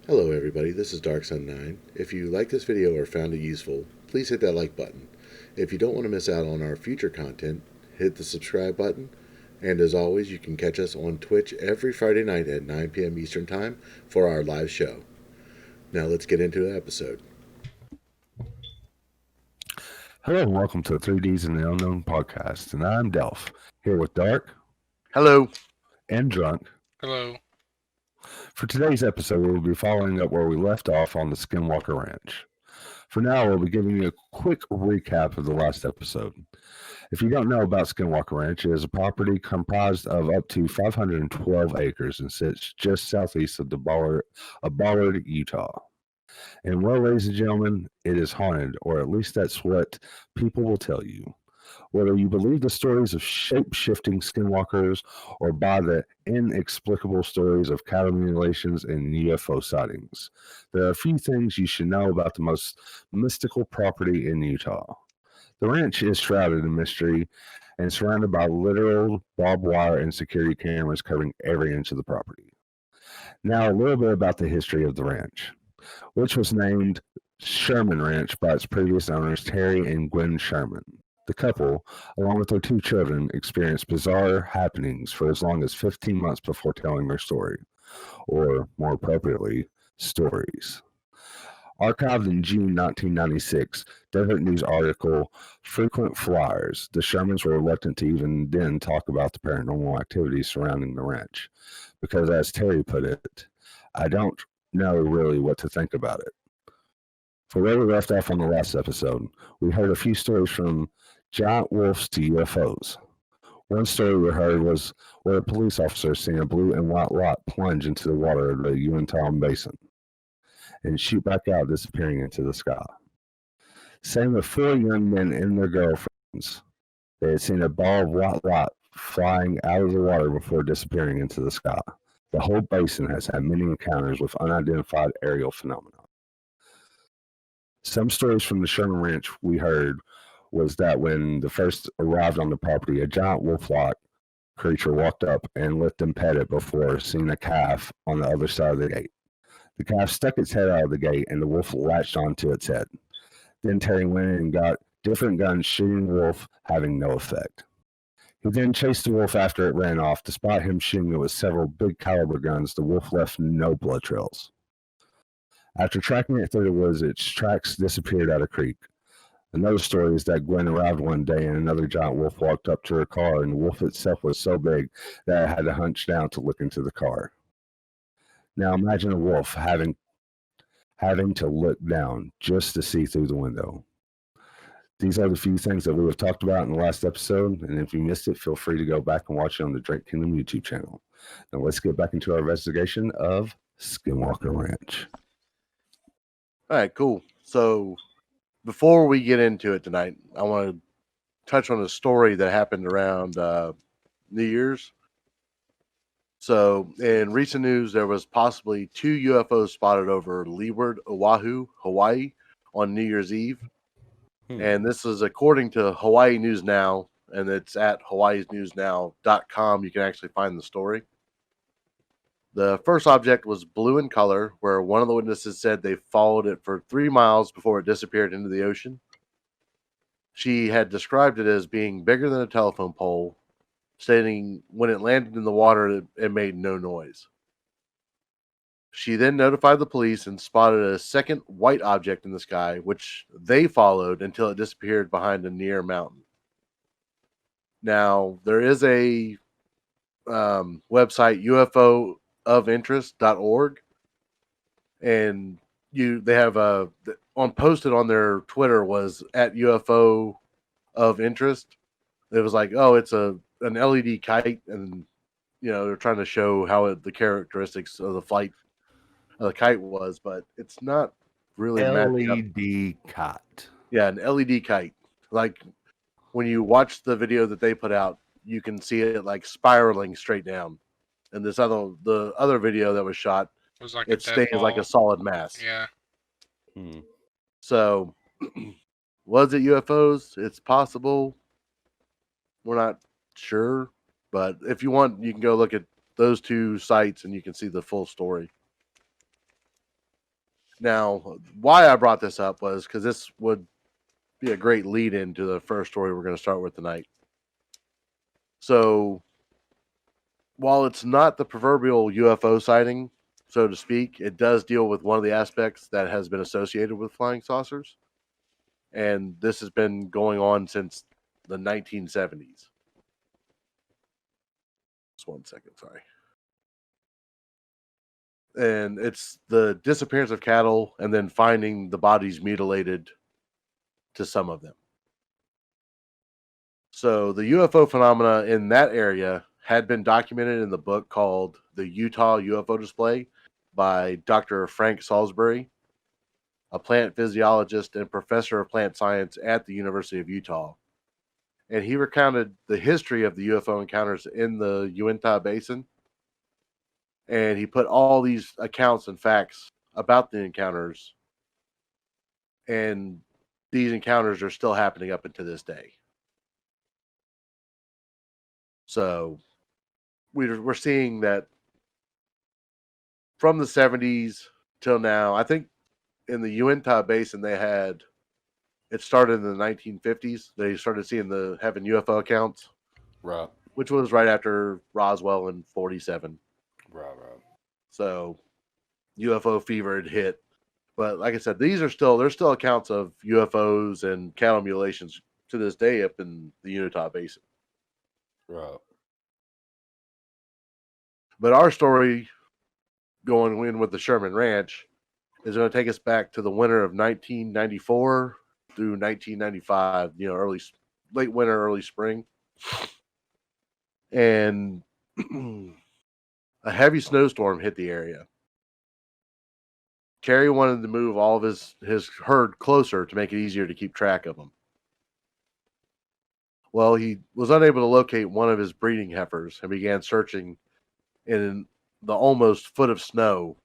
Hello everybody, this is DarkSun9. If you like this video or found it useful, please hit that like button. If you don't want to miss out on our future content, hit the subscribe button. And as always, you can catch us on Twitch every Friday night at 9 p.m. Eastern Time for our live show. Now let's get into the episode. Hello and welcome to 3Ds and the Unknown podcast, and I'm Delph, here with Dark Hello. and Drunk. Hello. For today's episode, we'll be following up where we left off on the Skinwalker Ranch. For now, we'll be giving you a quick recap of the last episode. If you don't know about Skinwalker Ranch, it is a property comprised of up to 512 acres and sits just southeast of Bauer, Utah. And well, ladies and gentlemen, it is haunted, or at least that's what people will tell you. Whether you believe the stories of shape-shifting skinwalkers or buy the inexplicable stories of cattle mutilations and UFO sightings, there are a few things you should know about the most mystical property in Utah. The ranch is shrouded in mystery and surrounded by literal barbed wire and security cameras covering every inch of the property. Now, a little bit about the history of the ranch, which was named Sherman Ranch by its previous owners, Terry and Gwen Sherman. The couple, along with their two children, experienced bizarre happenings for as long as 15 months before telling their story, or more appropriately, stories. Archived in June 1996, Desert News article, Frequent Flyers, the Shermans were reluctant to even then talk about the paranormal activities surrounding the ranch, because as Terry put it, I don't know really what to think about it. For where we left off on the last episode, we heard a few stories from giant wolves to UFOs. One story we heard was where a police officer seen a blue and white light plunge into the water of the Uinta Basin and shoot back out, disappearing into the sky. Same with four young men and their girlfriends. They had seen a ball of white light flying out of the water before disappearing into the sky. The whole basin has had many encounters with unidentified aerial phenomena. Some stories from the Sherman Ranch we heard was that when the first arrived on the property, a giant wolf-like creature walked up and let them pet it before seeing a calf on the other side of the gate. The calf stuck its head out of the gate and the wolf latched onto its head. Then Terry went in and got different guns shooting the wolf, having no effect. He then chased the wolf after it ran off. Despite him shooting it with several big caliber guns, the wolf left no blood trails. After tracking it through the woods, its tracks disappeared at a creek. Another story is that Gwen arrived one day and another giant wolf walked up to her car, and the wolf itself was so big that it had to hunch down to look into the car. Now imagine a wolf having to look down just to see through the window. These are the few things that we have talked about in the last episode, and if you missed it, feel free to go back and watch it on the Drake Kingdom YouTube channel. Now let's get back into our investigation of Skinwalker Ranch. All right, cool. So before we get into it tonight, I want to touch on a story that happened around New Year's. So in recent news, there was possibly 2 UFOs spotted over Leeward, Oahu, Hawaii on New Year's Eve. And this is according to Hawaii News Now, and it's at hawaiisnewsnow.com. You can actually find the story. The first object was blue in color, where one of the witnesses said they followed it for 3 miles before it disappeared into the ocean. She had described it as being bigger than a telephone pole, stating when it landed in the water, it made no noise. She then notified the police and spotted a second white object in the sky, which they followed until it disappeared behind a near mountain. Now, there is a website, UFOofinterest.org, and they have posted on their Twitter was at UFO of interest. It was like, oh, it's an LED kite, and they're trying to show how the characteristics of the flight of the kite was, but it's not really LED kite. Yeah, an LED kite. Like when you watch the video that they put out, you can see it like spiraling straight down. And the other video that was shot, was like it stays like a solid mass. Yeah. So, was it UFOs? It's possible. We're not sure, but if you want, you can go look at those 2 sites and you can see the full story. Now, why I brought this up was because this would be a great lead into the first story we're going to start with tonight. So, while it's not the proverbial UFO sighting, so to speak, it does deal with one of the aspects that has been associated with flying saucers. And this has been going on since the 1970s. Just 1 second, sorry. And it's the disappearance of cattle and then finding the bodies mutilated to some of them. So the UFO phenomena in that area had been documented in the book called The Utah UFO Display by Dr. Frank Salisbury, a plant physiologist and professor of plant science at the University of Utah. And he recounted the history of the UFO encounters in the Uinta Basin. And he put all these accounts and facts about the encounters. And these encounters are still happening up until this day. So we're seeing that from the 70s till now. I think in the Uinta Basin it started in the 1950s. They started having UFO accounts, Right. which was right after Roswell in 47. Right. So UFO fever had hit. But like I said, there's still accounts of UFOs and cattle mutilations to this day up in the Utah Basin. Right. But our story going in with the Sherman Ranch is going to take us back to the winter of 1994 through 1995, late winter, early spring. And a heavy snowstorm hit the area. Terry wanted to move all of his herd closer to make it easier to keep track of them. Well, he was unable to locate one of his breeding heifers and began searching in the almost foot of snow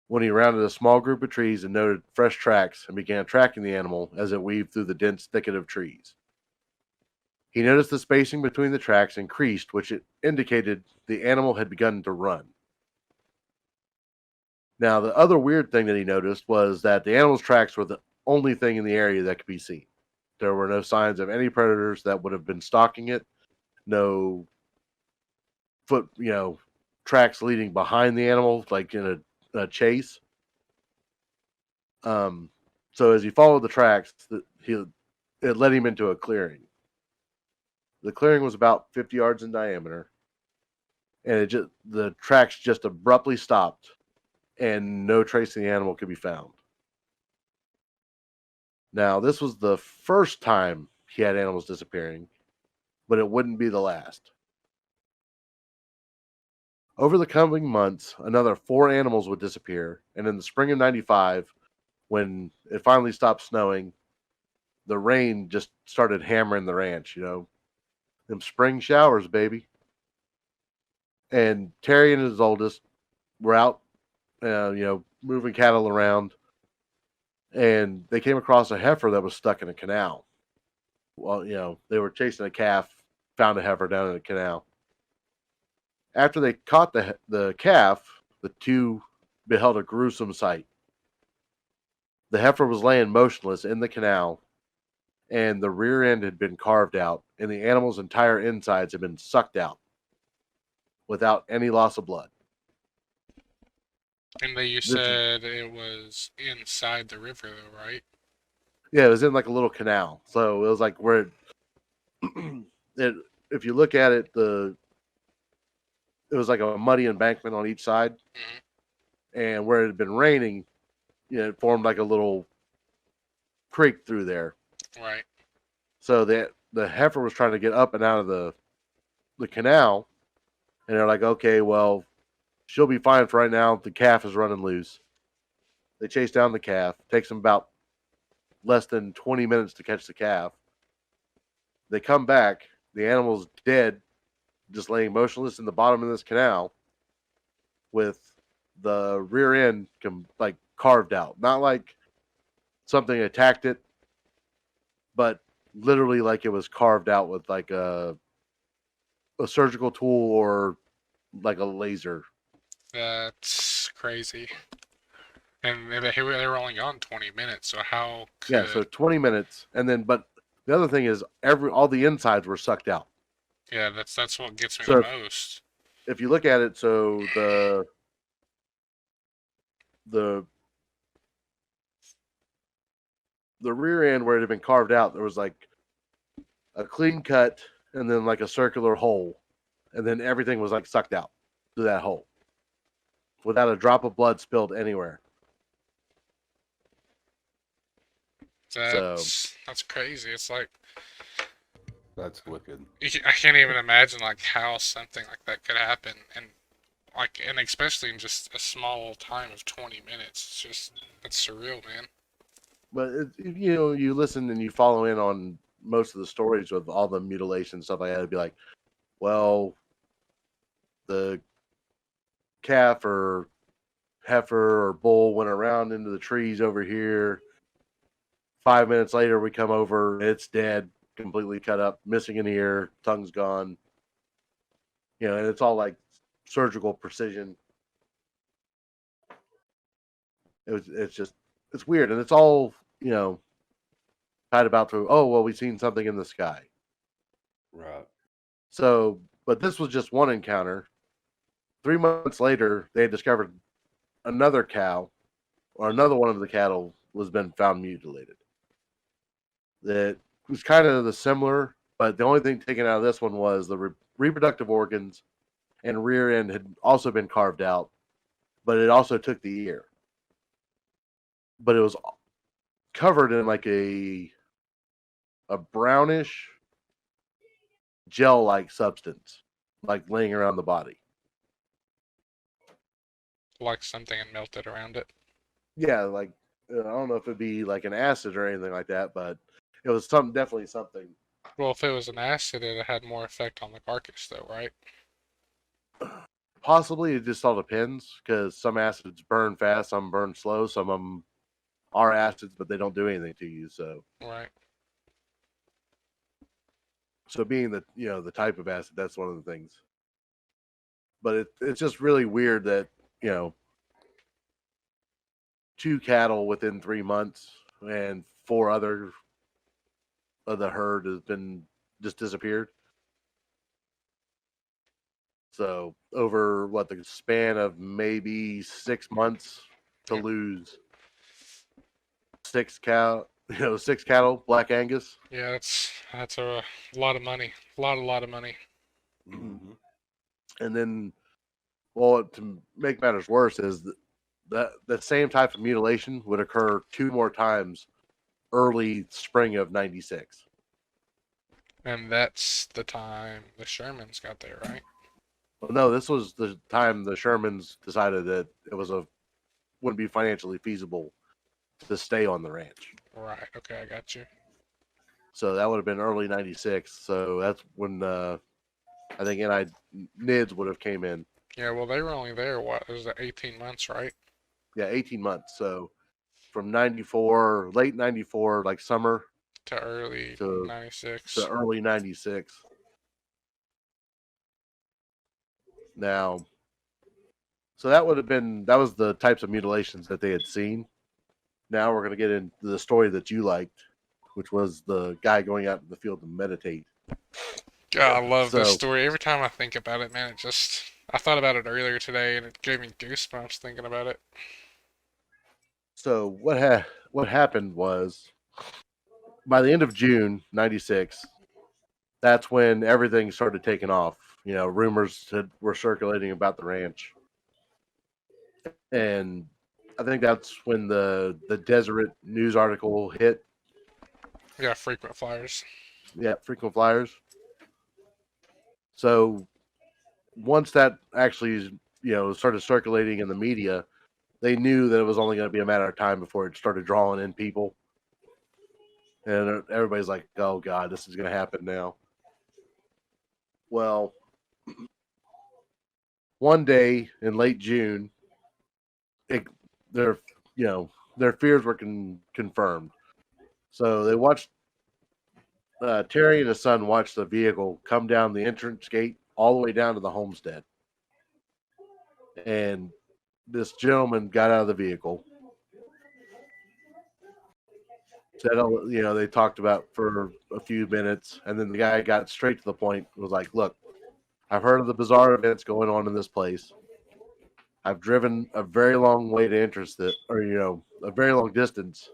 when he rounded a small group of trees and noted fresh tracks and began tracking the animal as it weaved through the dense thicket of trees. He noticed the spacing between the tracks increased, which indicated the animal had begun to run. Now, the other weird thing that he noticed was that the animal's tracks were the only thing in the area that could be seen. There were no signs of any predators that would have been stalking it, no tracks leading behind the animal, like in a chase. So as he followed the tracks, it led him into a clearing. The clearing was about 50 yards in diameter, and the tracks just abruptly stopped, and no trace of the animal could be found. Now, this was the first time he had animals disappearing, but it wouldn't be the last. Over the coming months, another 4 animals would disappear, and in the spring of 95, when it finally stopped snowing, the rain just started hammering the ranch, them spring showers, baby. And Terry and his oldest were out, moving cattle around, and they came across a heifer that was stuck in a canal. Well, they were chasing a calf, found a heifer down in a canal. After they caught the calf, the two beheld a gruesome sight. The heifer was laying motionless in the canal, and the rear end had been carved out, and the animal's entire insides had been sucked out without any loss of blood. And you said it was inside the river, though, right? Yeah, it was in like a little canal. So it was like where if you look at it, it was like a muddy embankment on each side. Mm-hmm. And where it had been raining, it formed like a little creek through there. Right. So the heifer was trying to get up and out of the canal, and they're like, okay, well, she'll be fine for right now. The calf is running loose. They chase down the calf. Takes them about less than 20 minutes to catch the calf. They come back. The animal's dead, just laying motionless in the bottom of this canal with the rear end like carved out. Not like something attacked it, but literally like it was carved out with like a surgical tool or like a laser. That's crazy. And they were only gone 20 minutes, so how Yeah, could... so 20 minutes, and then but the other thing is all the insides were sucked out. Yeah, that's what gets me the So most. if you look at it, so the rear end where it had been carved out, there was like a clean cut and then like a circular hole, and then everything was like sucked out through that hole without a drop of blood spilled anywhere. So That's crazy. It's like That's wicked. I can't even imagine like how something like that could happen, and especially in just a small time of 20 minutes. It's surreal, man. but you listen and you follow in on most of the stories with all the mutilation stuff like that. It'd be like, well, the calf or heifer or bull went around into the trees over here. 5 minutes later, we come over, it's dead, completely cut up, missing an ear, tongue's gone. And it's all like surgical precision. It's weird, and it's all tied about to, oh well, we've seen something in the sky. Right. So, but this was just one encounter. 3 months later, they had discovered another cow, or another one of the cattle was been found mutilated. That was kind of the similar, but the only thing taken out of this one was the reproductive organs and rear end had also been carved out, but it also took the ear. But it was covered in like a brownish gel-like substance, like laying around the body. Like something had melted around it. Yeah, like I don't know if it'd be like an acid or anything like that, but it was definitely something. Well, if it was an acid, it had more effect on the carcass, though, right? Possibly, it just all depends, because some acids burn fast, some burn slow, some of them are acids, but they don't do anything to you. So Right. being the type of acid, that's one of the things. But it's just really weird that 2 cattle within 3 months and 4 other of the herd has been just disappeared. So over the span of maybe 6 months to lose 6 cattle, Black Angus. Yeah, that's a lot of money. A lot of money. Mm-hmm. And then, well, to make matters worse, is that the same type of mutilation would occur 2 more times early spring of '96. And that's the time the Shermans got there, right? Well, no, this was the time the Shermans decided that it wouldn't be financially feasible to stay on the ranch. Right. Okay, I got you. So that would have been early '96. So that's when I think NIDS would have came in. Yeah, well, they were only there, what, it was 18 months, right? Yeah, 18 months. So from '94, late '94, like summer, To early to 96. early '96. Now, so that was the types of mutilations that they had seen. Now we're going to get into the story that you liked, which was the guy going out in the field to meditate. God, I love this story. Every time I think about it, man, I thought about it earlier today, and it gave me goosebumps thinking about it. So what happened was, by the end of June '96, that's when everything started taking off. Rumors were circulating about the ranch, and I think that's when the Deseret news article hit. Yeah, frequent flyers. Yeah, frequent flyers. So once that actually started circulating in the media, they knew that it was only going to be a matter of time before it started drawing in people, and everybody's like, "Oh God, this is going to happen now." Well, one day in late June, their their fears were confirmed. So they watched Terry and his son watched the vehicle come down the entrance gate all the way down to the homestead, and this gentleman got out of the vehicle, said, they talked about for a few minutes, and then the guy got straight to the point. Was like, "Look, I've heard of the bizarre events going on in this place. I've driven a very long way to a very long distance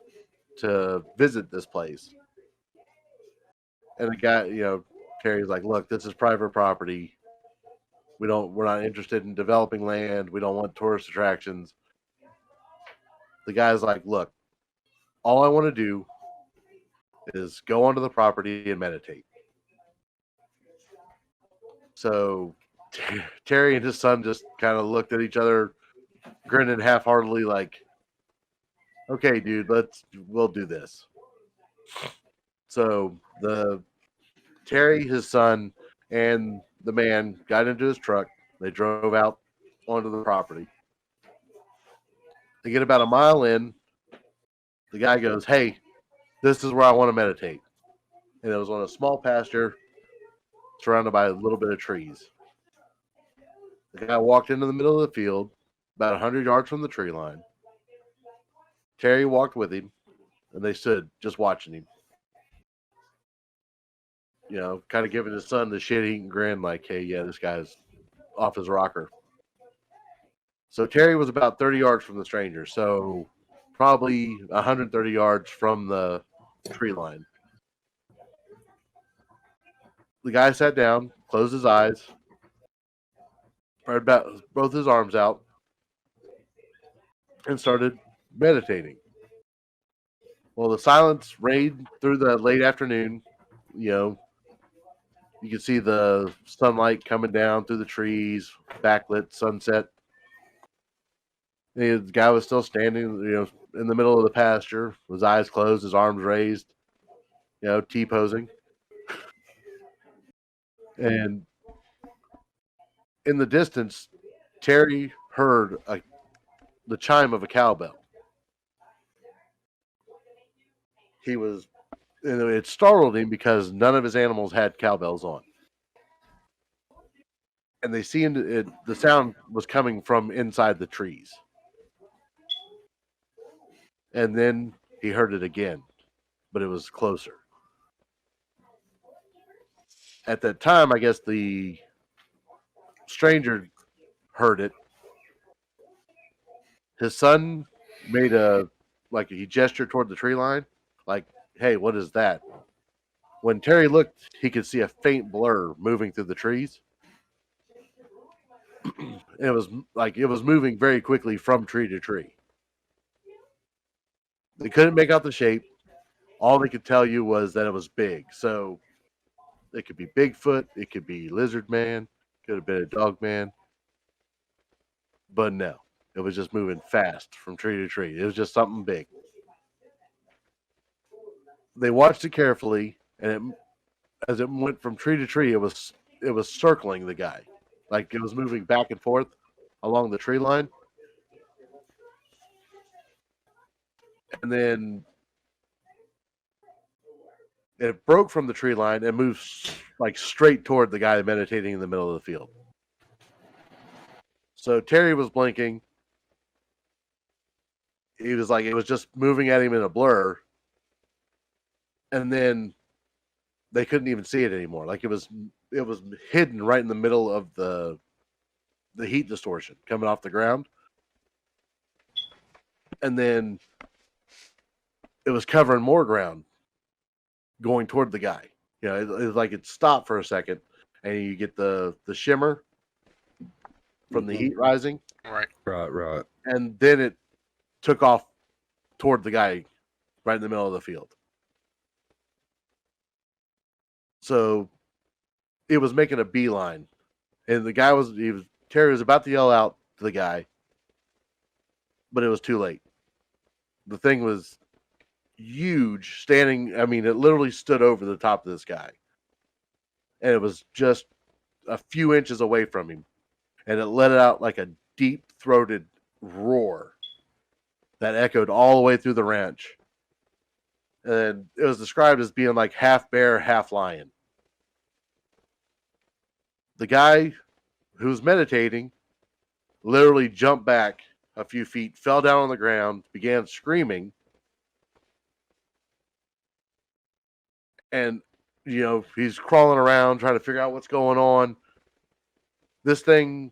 to visit this place." And the guy, Terry's like, "Look, this is private property. We're not interested in developing land. We don't want tourist attractions." The guy's like, "Look, all I want to do is go onto the property and meditate." So Terry and his son just kind of looked at each other, grinning half-heartedly, like, "Okay, dude, we'll do this." So Terry, his son, and the man got into his truck. They drove out onto the property. They get about a mile in. The guy goes, "Hey, this is where I want to meditate." And it was on a small pasture surrounded by a little bit of trees. The guy walked into the middle of the field, about 100 yards from the tree line. Terry walked with him, and they stood just watching him. Kind of giving his son the shit-eating grin, like, "Hey, yeah, this guy's off his rocker." So Terry was about 30 yards from the stranger, so probably 130 yards from the tree line. The guy sat down, closed his eyes, spread both his arms out, and started meditating. Well, the silence reigned through the late afternoon. You could see the sunlight coming down through the trees, backlit sunset. The guy was still standing, in the middle of the pasture, his eyes closed, his arms raised, T-posing. And in the distance, Terry heard the chime of a cowbell. It startled him because none of his animals had cowbells on. And the sound was coming from inside the trees. And then he heard it again, but it was closer. At that time, I guess the stranger heard it. His son made he gestured toward the tree line, like, "Hey, what is that?" When Terry looked, he could see a faint blur moving through the trees. It was moving very quickly from tree to tree. They couldn't make out the shape. All they could tell you was that it was big. So it could be Bigfoot, it could be Lizard Man, could have been a Dog Man. But no, it was just moving fast from tree to tree. It was just something big. They watched it carefully, and as it went from tree to tree, it was circling the guy. Like it was moving back and forth along the tree line. And then it broke from the tree line and moved straight toward the guy meditating in the middle of the field. So Terry was blinking. He was like, it was just moving at him in a blur. And then they couldn't even see it anymore. Like it was hidden right in the middle of the heat distortion coming off the ground. And then it was covering more ground going toward the guy. It was like it stopped for a second and you get the shimmer from the heat rising. Right. And then it took off toward the guy right in the middle of the field. So it was making a beeline. And the guy Terry was about to yell out to the guy, but it was too late. The thing was huge, standing. I mean, it literally stood over the top of this guy. And it was just a few inches away from him. And it let out like a deep-throated roar that echoed all the way through the ranch. And it was described as being like half bear, half lion. The guy who was meditating literally jumped back a few feet, fell down on the ground, began screaming. And, he's crawling around trying to figure out what's going on. This thing,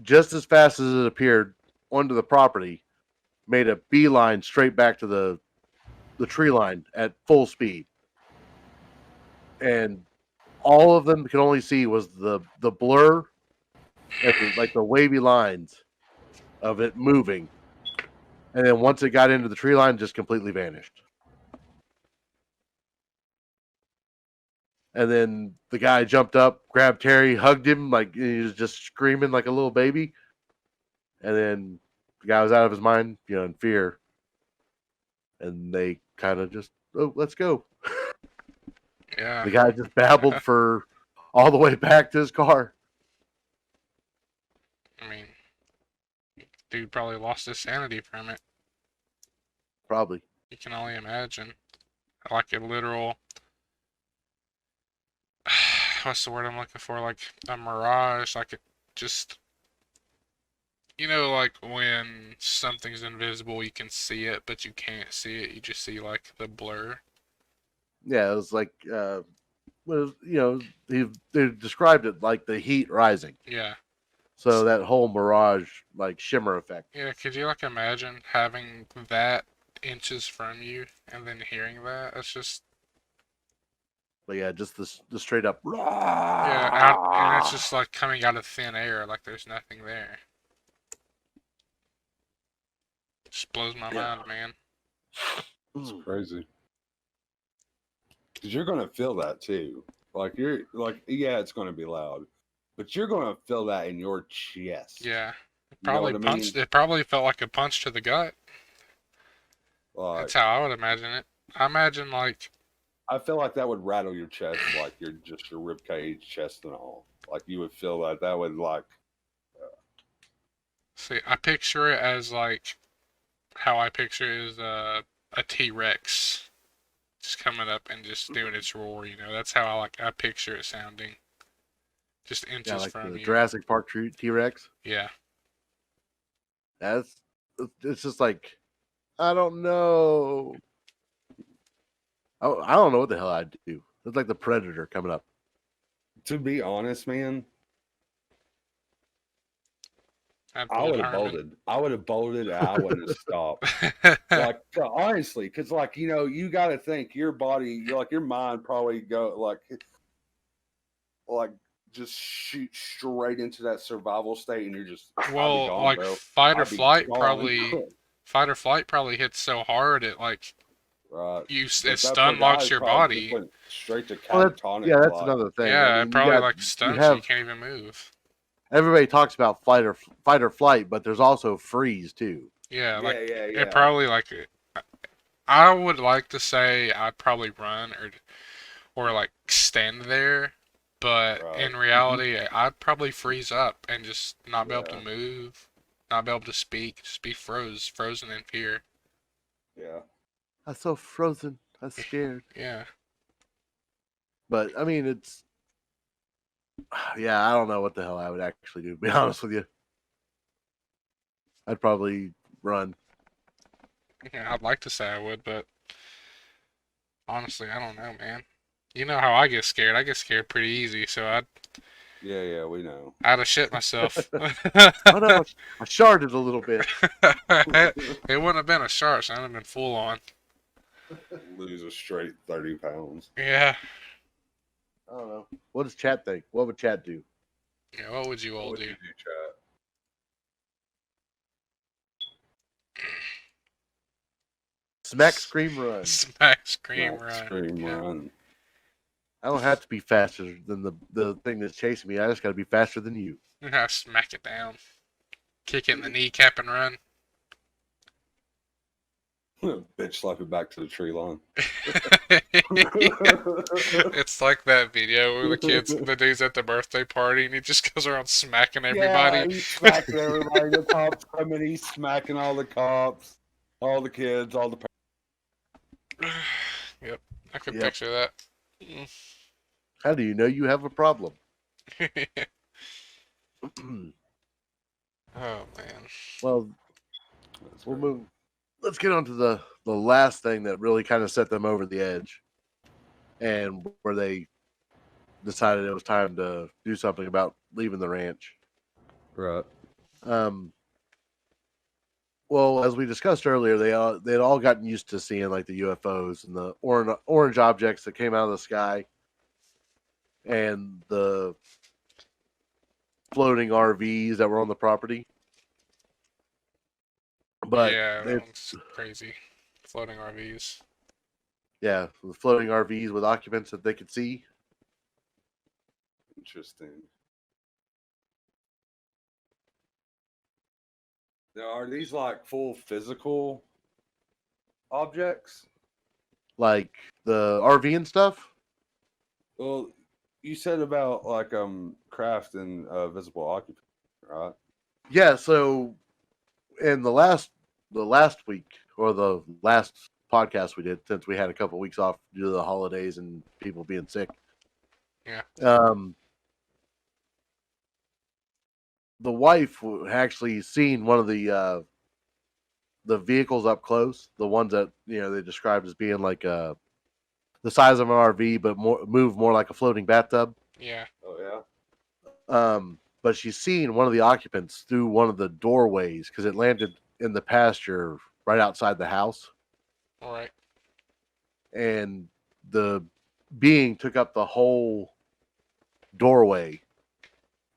just as fast as it appeared onto the property, made a beeline straight back to the tree line at full speed. And all of them could only see was the blur at the wavy lines of it moving. And then once it got into the tree line, just completely vanished. And then the guy jumped up, grabbed Terry, hugged him, like he was just screaming like a little baby. And then the guy was out of his mind, in fear. And they kind of just, let's go. Yeah. The guy just babbled for all the way back to his car. I mean, dude probably lost his sanity from it. Probably. You can only imagine. Like a literal, what's the word I'm looking for? Like a mirage, like it just, like when something's invisible, you can see it, but you can't see it. You just see like the blur. Yeah, it was like, they described it like the heat rising. Yeah. So that whole mirage, like shimmer effect. Yeah, could you like imagine having that inches from you and then hearing that? It's just, But yeah, just the straight up. yeah, and it's just like coming out of thin air, like there's nothing there. Just blows my mind, man. It's crazy. Because you're gonna feel that too. Like yeah, it's gonna be loud, but you're gonna feel that in your chest. Yeah, it You know probably what I mean? punched. It probably felt like a punch to the gut. Like, That's how I would imagine it. I imagine like, I feel like that would rattle your chest, like your rib cage, chest, and all. Like you would feel that. That would like. see, I picture it as like how I picture it is a T-Rex just coming up and just doing its roar. That's how I picture it sounding. Just inches like from the you. Jurassic Park T-Rex. Yeah. It's just like, I don't know. I don't know what the hell I'd do. It's like the Predator coming up. To be honest, man, I'd I pull would have Herman. bolted. I would have bolted, and I wouldn't have stopped. Like honestly, because like you got to think your body, your mind probably go like just shoot straight into that survival state, and you're just I'd be Well, gone, like bro. fight or I'd be flight gone. probably hits so hard it like Right. it But that stun poor locks guy's your probably just body. went straight to Well, catatonic. yeah, that's like, another thing. Yeah, it probably like you stuns you. have You can't even move. everybody talks about fight or flight, but there's also freeze too. Yeah, like yeah. it probably like I would like to say I'd probably run or like stand there, but Right. in reality I'd probably freeze up and just not be able to Yeah. move, not be able to speak, just be frozen in fear. Yeah. I'm so frozen. I'm scared. Yeah. But I mean, it's I don't know what the hell I would actually do. To be honest with you, I'd probably run. Yeah, I'd like to say I would, but honestly, I don't know, man. You know how I get scared. I get scared pretty easy, so Yeah, we know. I'd have shit myself. Oh no, I sharded a little bit. It wouldn't have been a shark, so I'd have been full on. Lose a straight 30 pounds. Yeah. I don't know. What does chat think? What would chat do? Yeah, what would you all What do? would you do, chat? Smack, scream, run. Smack, scream, Smack, run. Scream, Yeah. run. I don't have to be faster than the thing that's chasing me. I just got to be faster than you. Yeah, smack it down. Kick it in the kneecap and run. Bitch slap it back to the tree line. It's like that video where the dude's at the birthday party and he just goes around smacking everybody. Yeah, he's smacking everybody. The cops come in, he's smacking all the cops, all the kids, all the parents. Yep, I could Yep. picture that. How do you know you have a problem? Oh man. Well, That's we'll right. move. Let's get on to the last thing that really kind of set them over the edge. and where they decided it was time to do something about leaving the ranch. Right. Well, as we discussed earlier, they'd all gotten used to seeing like the UFOs and the orange objects that came out of the sky, and the floating RVs that were on the property. But yeah, that it's one's crazy. Floating RVs. yeah, the floating RVs with occupants that they could see. Interesting. Now, are these like full physical objects? Like the RV and stuff. Well, you said about like craft and visible occupant, right? Yeah, so in the last week or the last podcast we did, since we had a couple weeks off due to the holidays and people being sick. Yeah. The wife actually seen one of the vehicles up close, the ones that they described as being like the size of an RV, but move more like a floating bathtub. Yeah. Oh yeah. But she's seen one of the occupants through one of the doorways because it landed in the pasture right outside the house. All right. And the being took up the whole doorway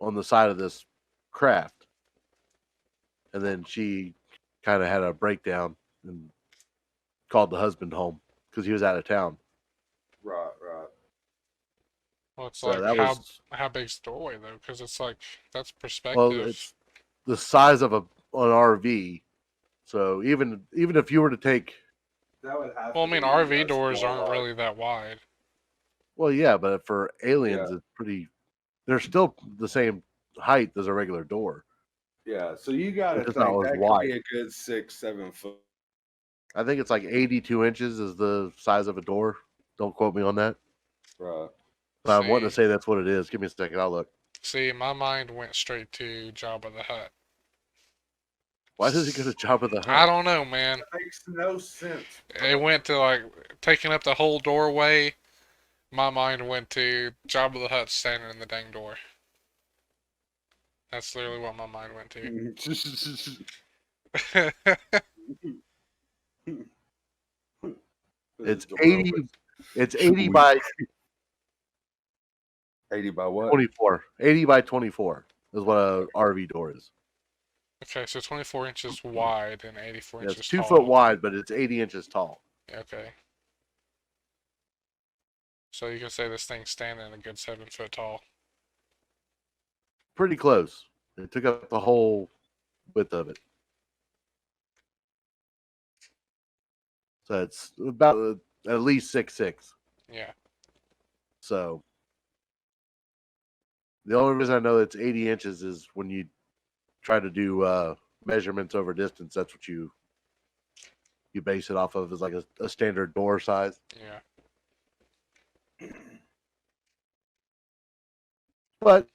on the side of this craft. And then she kind of had a breakdown and called the husband home because he was out of town. Right, right. Well, it's So like that how big's the doorway though? Because it's like that's perspective. well, it's the size of an RV. So even if you were to take, That would have. Well, I mean, RV doors aren't really that wide. well, yeah, but for aliens, Yeah. it's pretty. They're still the same height as a regular door. Yeah, so you got to It's think not as that could wide. be a good 6-7 foot. I think it's like 82 inches is the size of a door. Don't quote me on that. Right. But I'm wanting to See. say that's what it is. Give me a second. I'll look. See, my mind went straight to Jabba the Hutt. Why does it go to Jabba the Hutt? I don't know, man. That makes no sense. It went to like taking up the whole doorway. My mind went to Jabba the Hutt standing in the dang door. That's literally what my mind went to. It's 80. It's 80 by 80 by what? 24. 80 by 24 is what a RV door is. Okay, so 24 inches wide and 84 Yeah, inches it's 2 tall. foot wide, but it's 80 inches tall. Okay. So you can say this thing's standing a good 7 foot tall. Pretty close. It took up the whole width of it. So it's about at least 6'6". Yeah. So the only reason I know it's 80 inches is when you try to do measurements over distance. That's what you base it off of, is like a standard door size. Yeah. But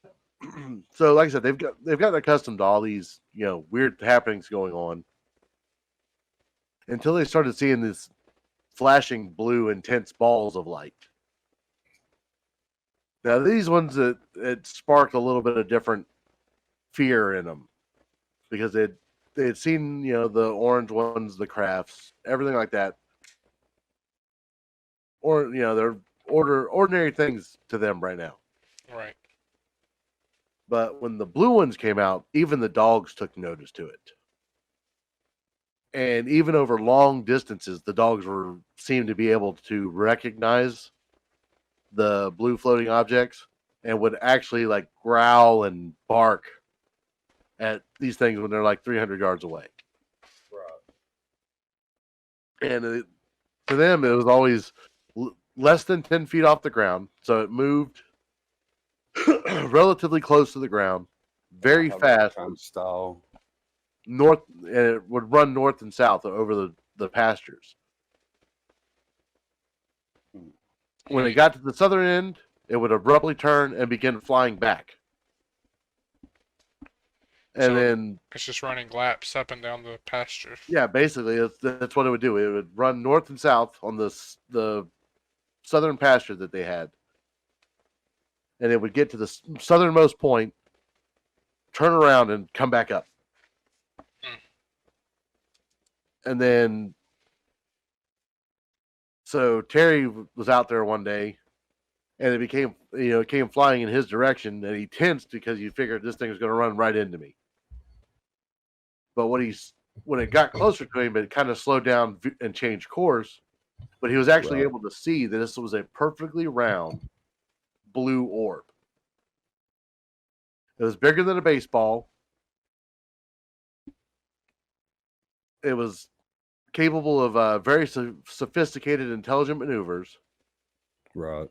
so, like I said, they've gotten accustomed to all these weird happenings going on until they started seeing this flashing blue intense balls of light. Now these ones it sparked a little bit of different fear in them because they had seen the orange ones, the crafts, everything like that, or they're ordinary things to them right now. Right. But when the blue ones came out, even the dogs took notice to it. And even over long distances, the dogs seemed to be able to recognize the blue floating objects and would actually like growl and bark at these things when they're like 300 yards away. Right. And to them, it was always less than 10 feet off the ground. So it moved relatively close to the ground, very fast. Style. North, and it would run north and south over the pastures. When it got to the southern end, it would abruptly turn and begin flying back. And So then it's just running laps up and down the pasture. yeah, basically that's what it would do. It would run north and south on the southern pasture that they had. And it would get to the southernmost point, turn around, and come back up. And then, so Terry was out there one day, and it came flying in his direction, and he tensed because he figured this thing was going to run right into me. But when it got closer to him, it kind of slowed down and changed course. But he was actually able to see that this was a perfectly round blue orb. It was bigger than a baseball. It was capable of very sophisticated, intelligent maneuvers. Right.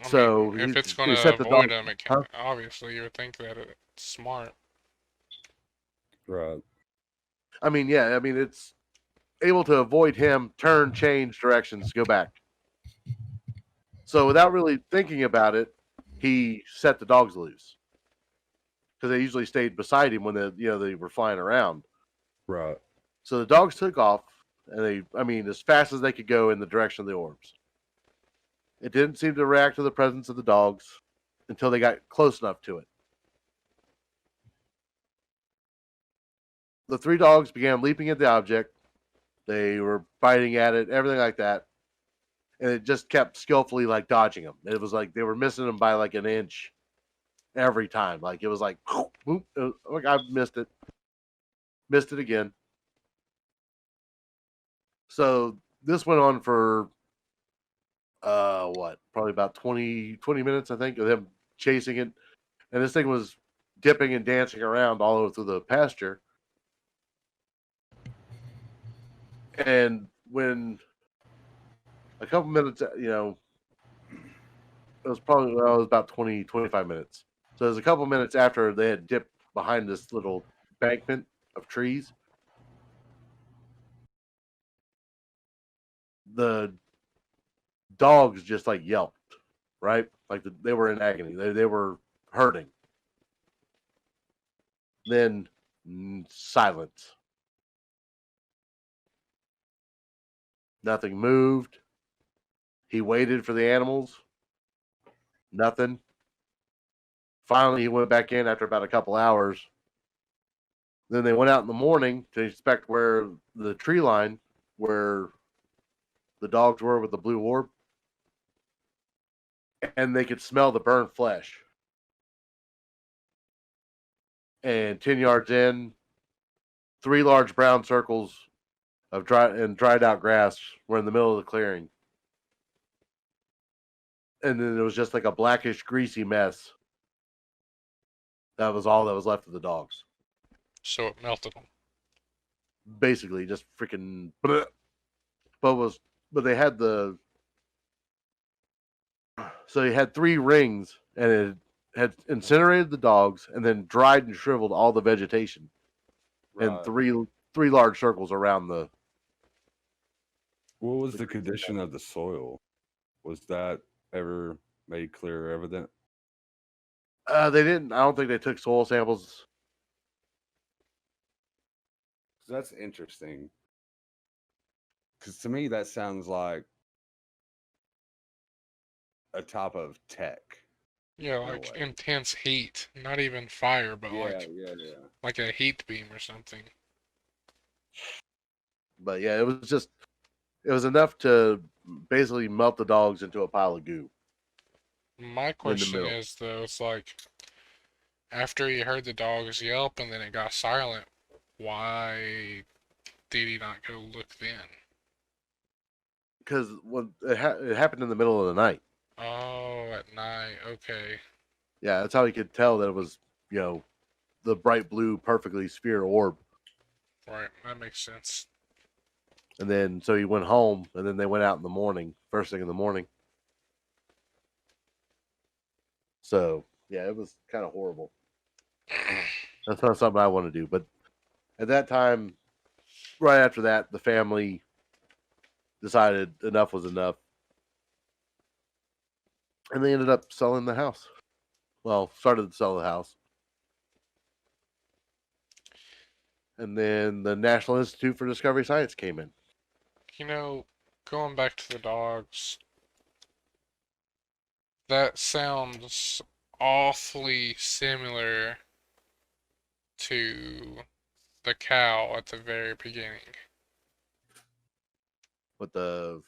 So mean, if it's going he to set the avoid dog. them, it can, obviously you would think that it's smart. Right. I mean, yeah. I mean, it's able to avoid him, turn, change directions, go back. So without really thinking about it, he set the dogs loose because they usually stayed beside him when they were flying around. Right. So the dogs took off, and as fast as they could go in the direction of the orbs. It didn't seem to react to the presence of the dogs until they got close enough to it. The 3 dogs began leaping at the object. They were biting at it, everything like that. And it just kept skillfully like dodging them. It was like they were missing them by like an inch every time. Like it was like, boop, like I missed it. Missed it again. So this went on for probably about 20 minutes, I think, of them chasing it. And this thing was dipping and dancing around all over through the pasture. And when a couple minutes, it was about 20, 25 minutes. So it was a couple minutes after they had dipped behind this little embankment of trees. The dogs just like yelped, right? Like they were in agony. They were hurting. Then silence. Nothing moved. He waited for the animals. Nothing. Finally, he went back in after about a couple hours. Then they went out in the morning to inspect where the tree line, where the dogs were with the blue orb, and they could smell the burned flesh. And 10 yards in, 3 large brown circles of dried out grass were in the middle of the clearing. And then it was just like a blackish, greasy mess. That was all that was left of the dogs. So it melted them. Basically, just freaking. But they had so he had 3 rings, and it had incinerated the dogs, and then dried and shriveled all the vegetation, and three large circles around the. What was the condition of the soil? Was that ever made clear or evident? They didn't. I don't think they took soil samples. That's interesting. Because to me, that sounds like a type of tech. Yeah, like intense heat. Not even fire, but like a heat beam or something. But yeah, it was enough to basically melt the dogs into a pile of goo. My question is, though, it's like, after he heard the dogs yelp and then it got silent, why did he not go look then? Because it happened in the middle of the night. Oh, at night. Okay. Yeah, that's how he could tell that it was, the bright blue, perfectly sphere orb. Right, that makes sense. And then, so he went home, and then they went out in the morning, first thing in the morning. So, yeah, it was kind of horrible. That's not something I want to do. But at that time, right after that, the family decided enough was enough. And they ended up selling the house. Well, started to sell the house. And then the National Institute for Discovery Science came in. You know, going back to the dogs, that sounds awfully similar to the cow at the very beginning. With the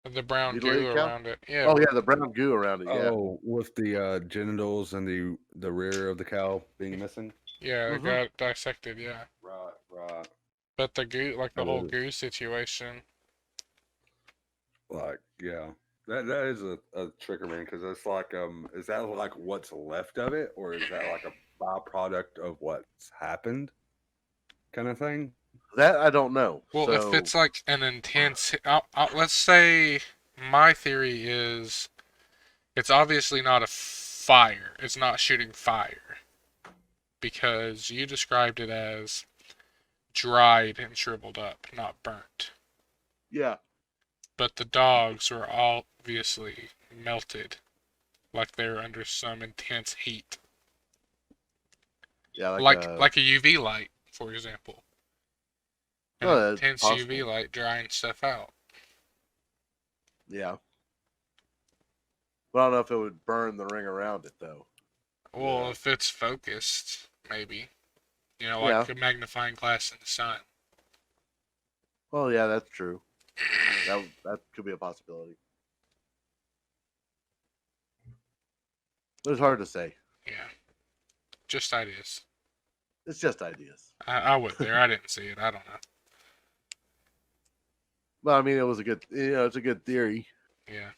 The brown goo mutilated cow? around it. Yeah. Oh yeah, the brown goo around it. Yeah. Oh, with the genitals and the rear of the cow being missing. Yeah, it Mhm. got dissected, yeah. Right. But the goo, like the That whole is goo situation. like, yeah, that is a trigger man because it's like, is that like what's left of it, or is that like a byproduct of what's happened, kind of thing? That I don't know. Well, if So it's like an intense, let's say my theory is it's obviously not a fire. It's not shooting fire. Because you described it as dried and shriveled up, not burnt. yeah, But the dogs were obviously melted, like they were under some intense heat. yeah, Like a UV light, for example. An oh, that's intense possible. UV light drying stuff out. Yeah, but I don't know if it would burn the ring around it though. Well, Yeah. if it's focused, maybe. You know, Yeah. like a magnifying glass in the sun. Well, yeah, that's true. That could be a possibility. But it's hard to say. Yeah. Just ideas. It's just ideas. I went there. I didn't see it. I don't know. But I mean, it was a good. It's a good theory. Yeah.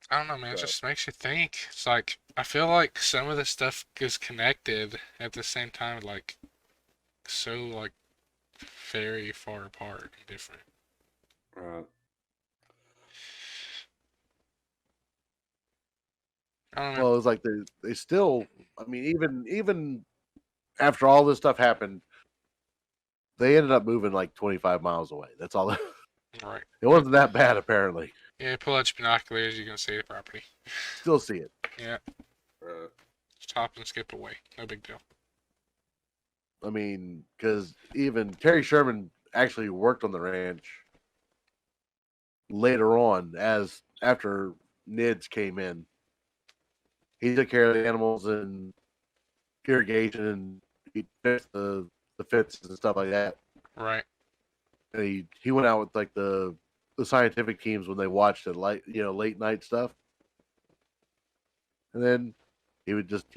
I don't know, man. It So, just makes you think. It's like I feel like some of this stuff is connected at the same time, like so like very far apart and different. Right. I don't know. well, it's like they still. I mean, even after all this stuff happened, they ended up moving like 25 miles away. That's all. Right. It wasn't that bad apparently. Yeah, pull out your binoculars, you can see the property. Still see it. Yeah, Right. just hop and skip away. No big deal. I mean, because even Terry Sherman actually worked on the ranch later on, as after NIDS came in. He took care of the animals and irrigation, and he fixed the fences and stuff like that. Right. And he went out with like the scientific teams when they watched it, like late night stuff. And then he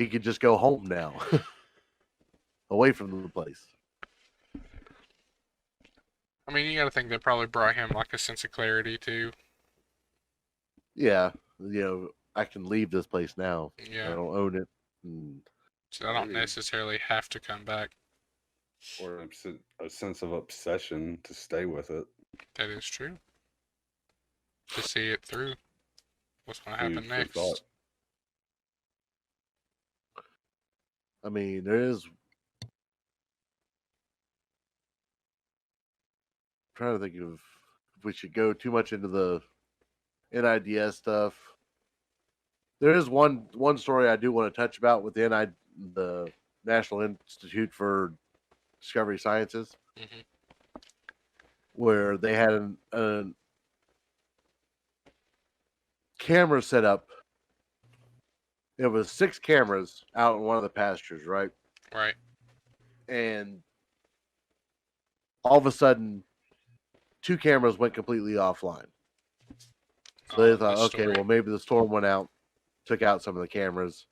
could just go home now, away from the place. I mean, you got to think that probably brought him like a sense of clarity too. Yeah, I can leave this place now. I Yeah. don't own it. And So I don't Maybe. necessarily have to come back. Or a sense of obsession to stay with it. That is true. To see it through. What's going to Food happen for next? thought. I mean, there is. I'm trying to think of if we should go too much into the NIDS stuff. There is one story I do want to touch about with the National Institute for Discovery Sciences, hmm where they had a camera set up. It was 6 cameras out in one of the pastures, right? Right. And all of a sudden, 2 cameras went completely offline. So they thought, this okay, story. well, maybe the storm went out, took out some of the cameras.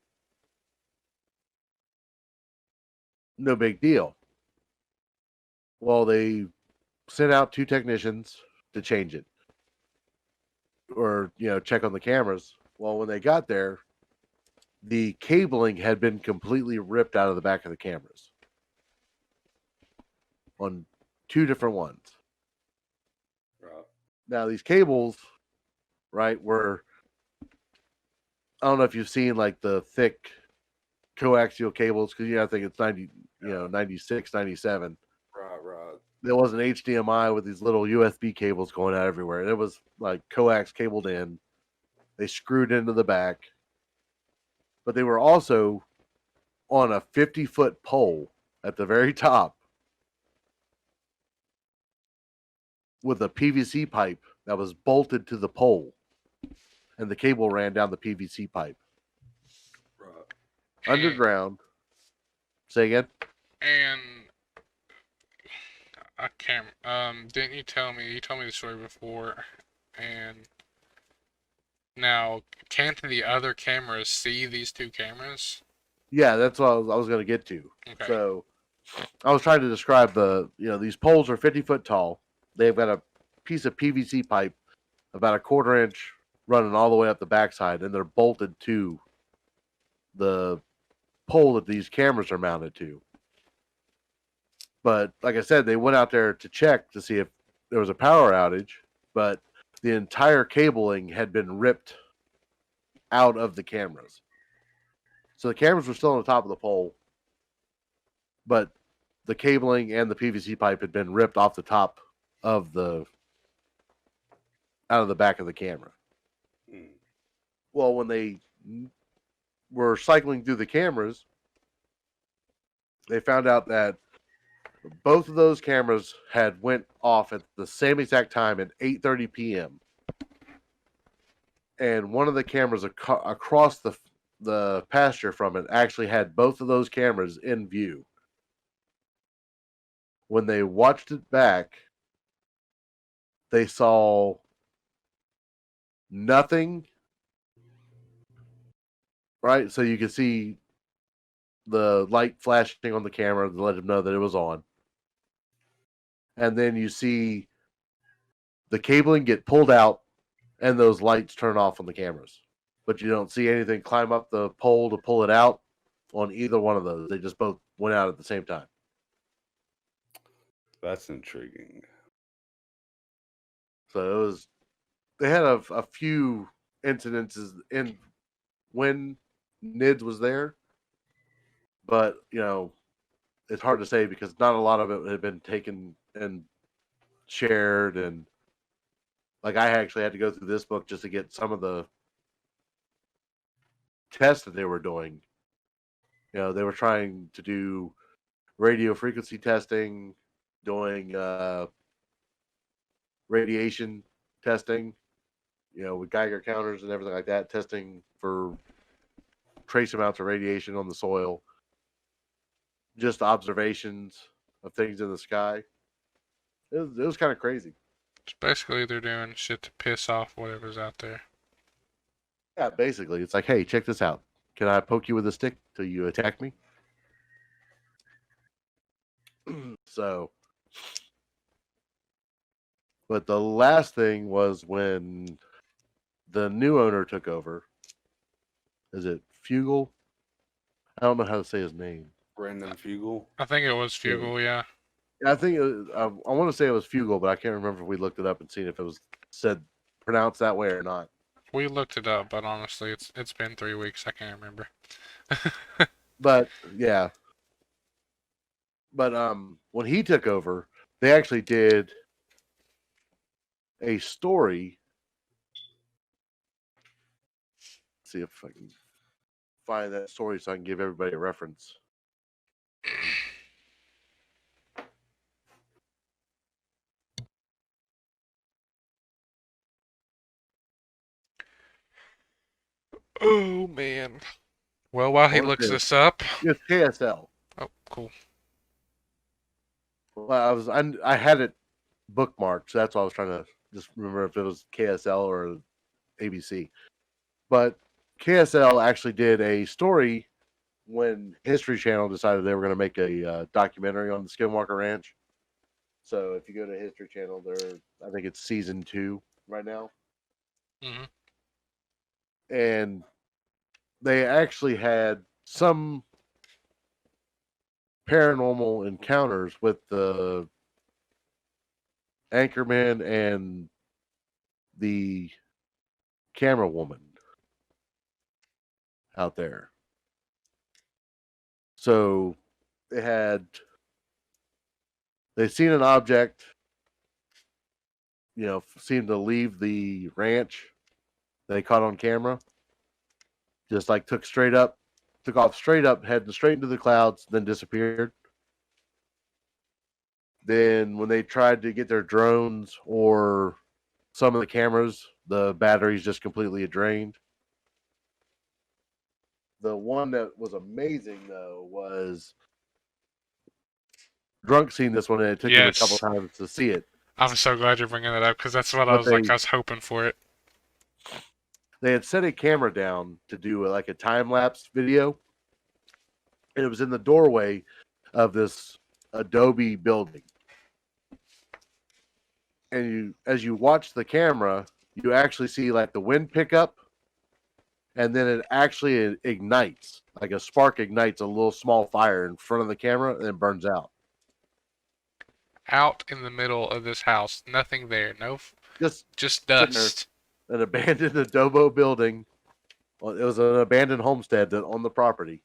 No big deal. Well, they sent out 2 technicians to change it, or check on the cameras. Well, when they got there, the cabling had been completely ripped out of the back of the cameras on 2 different ones. Right. Now these cables, right, were, I don't know if you've seen like the thick coaxial cables, because I think it's 96, 97. Right. There was an HDMI with these little USB cables going out everywhere. And it was like coax cabled in. They screwed into the back. But they were also on a 50-foot pole at the very top with a PVC pipe that was bolted to the pole, and the cable ran down the PVC pipe. Right. Underground. Say again? And I can't. Didn't you tell me? You told me the story before, and now can't the other cameras see these two cameras? Yeah, that's what I was going to get to. Okay. So I was trying to describe these poles are 50 foot tall. They've got a piece of PVC pipe about a 1/4 inch running all the way up the backside, and they're bolted to the pole that these cameras are mounted to. But like I said, they went out there to check to see if there was a power outage, but the entire cabling had been ripped out of the cameras. So the cameras were still on the top of the pole, but the cabling and the PVC pipe had been ripped off the top of out of the back of the camera. Well, when they were cycling through the cameras, they found out that both of those cameras had went off at the same exact time at 8:30 p.m. And one of the cameras across the pasture from it actually had both of those cameras in view. When they watched it back, they saw nothing. Right? So you can see the light flashing on the camera to let them know that it was on. And then you see the cabling get pulled out and those lights turn off on the cameras. But you don't see anything climb up the pole to pull it out on either one of those. They just both went out at the same time. That's intriguing. So they had a few incidences in when NIDS was there, but it's hard to say because not a lot of it had been taken and shared, and like I actually had to go through this book just to get some of the tests that they were doing. They were trying to do radio frequency testing, doing radiation testing, with Geiger counters and everything like that, testing for trace amounts of radiation on the soil, just observations of things in the sky. It was kind of crazy. It's basically they're doing shit to piss off whatever's out there. Yeah, basically. It's like, hey, check this out. Can I poke you with a stick till you attack me? So, but the last thing was when the new owner took over. Is it Fugel? I don't know how to say his name. Brandon Fugel. I think it was Fugel, yeah. I think I want to say it was Fugel, but I can't remember if we looked it up and seen if it was pronounced that way or not. We looked it up, but honestly, it's been 3 weeks. I can't remember. But yeah. But when he took over, they actually did a story. Let's see if I can find that story so I can give everybody a reference. Oh man. Well, while he looks this up. It's KSL. Oh, cool. Well, I had it bookmarked, so that's why I was trying to just remember if it was KSL or ABC. But KSL actually did a story when History Channel decided they were going to make a documentary on the Skinwalker Ranch. So if you go to History Channel, I think it's season 2 right now. Mm-hmm. And they actually had some paranormal encounters with the anchorman and the camera woman out there. So they seen an object, seemed to leave the ranch they caught on camera. Just like took straight up, took off straight up, heading straight into the clouds, then disappeared. Then when they tried to get their drones or some of the cameras, the batteries just completely drained. The one that was amazing though was Drunk seen this one, and it took him a couple Yes. times to see it. I'm so glad you're bringing that up because that's what I But was like. I was hoping for it. They had set a camera down to do like a time lapse video, and it was in the doorway of this adobe building. And as you watch the camera, you actually see like the wind pick up, and then it actually ignites, like a spark ignites a little small fire in front of the camera and it burns out. Out in the middle of this house, nothing there, just there, dust. an abandoned adobe building. Well, it was an abandoned homestead on the property.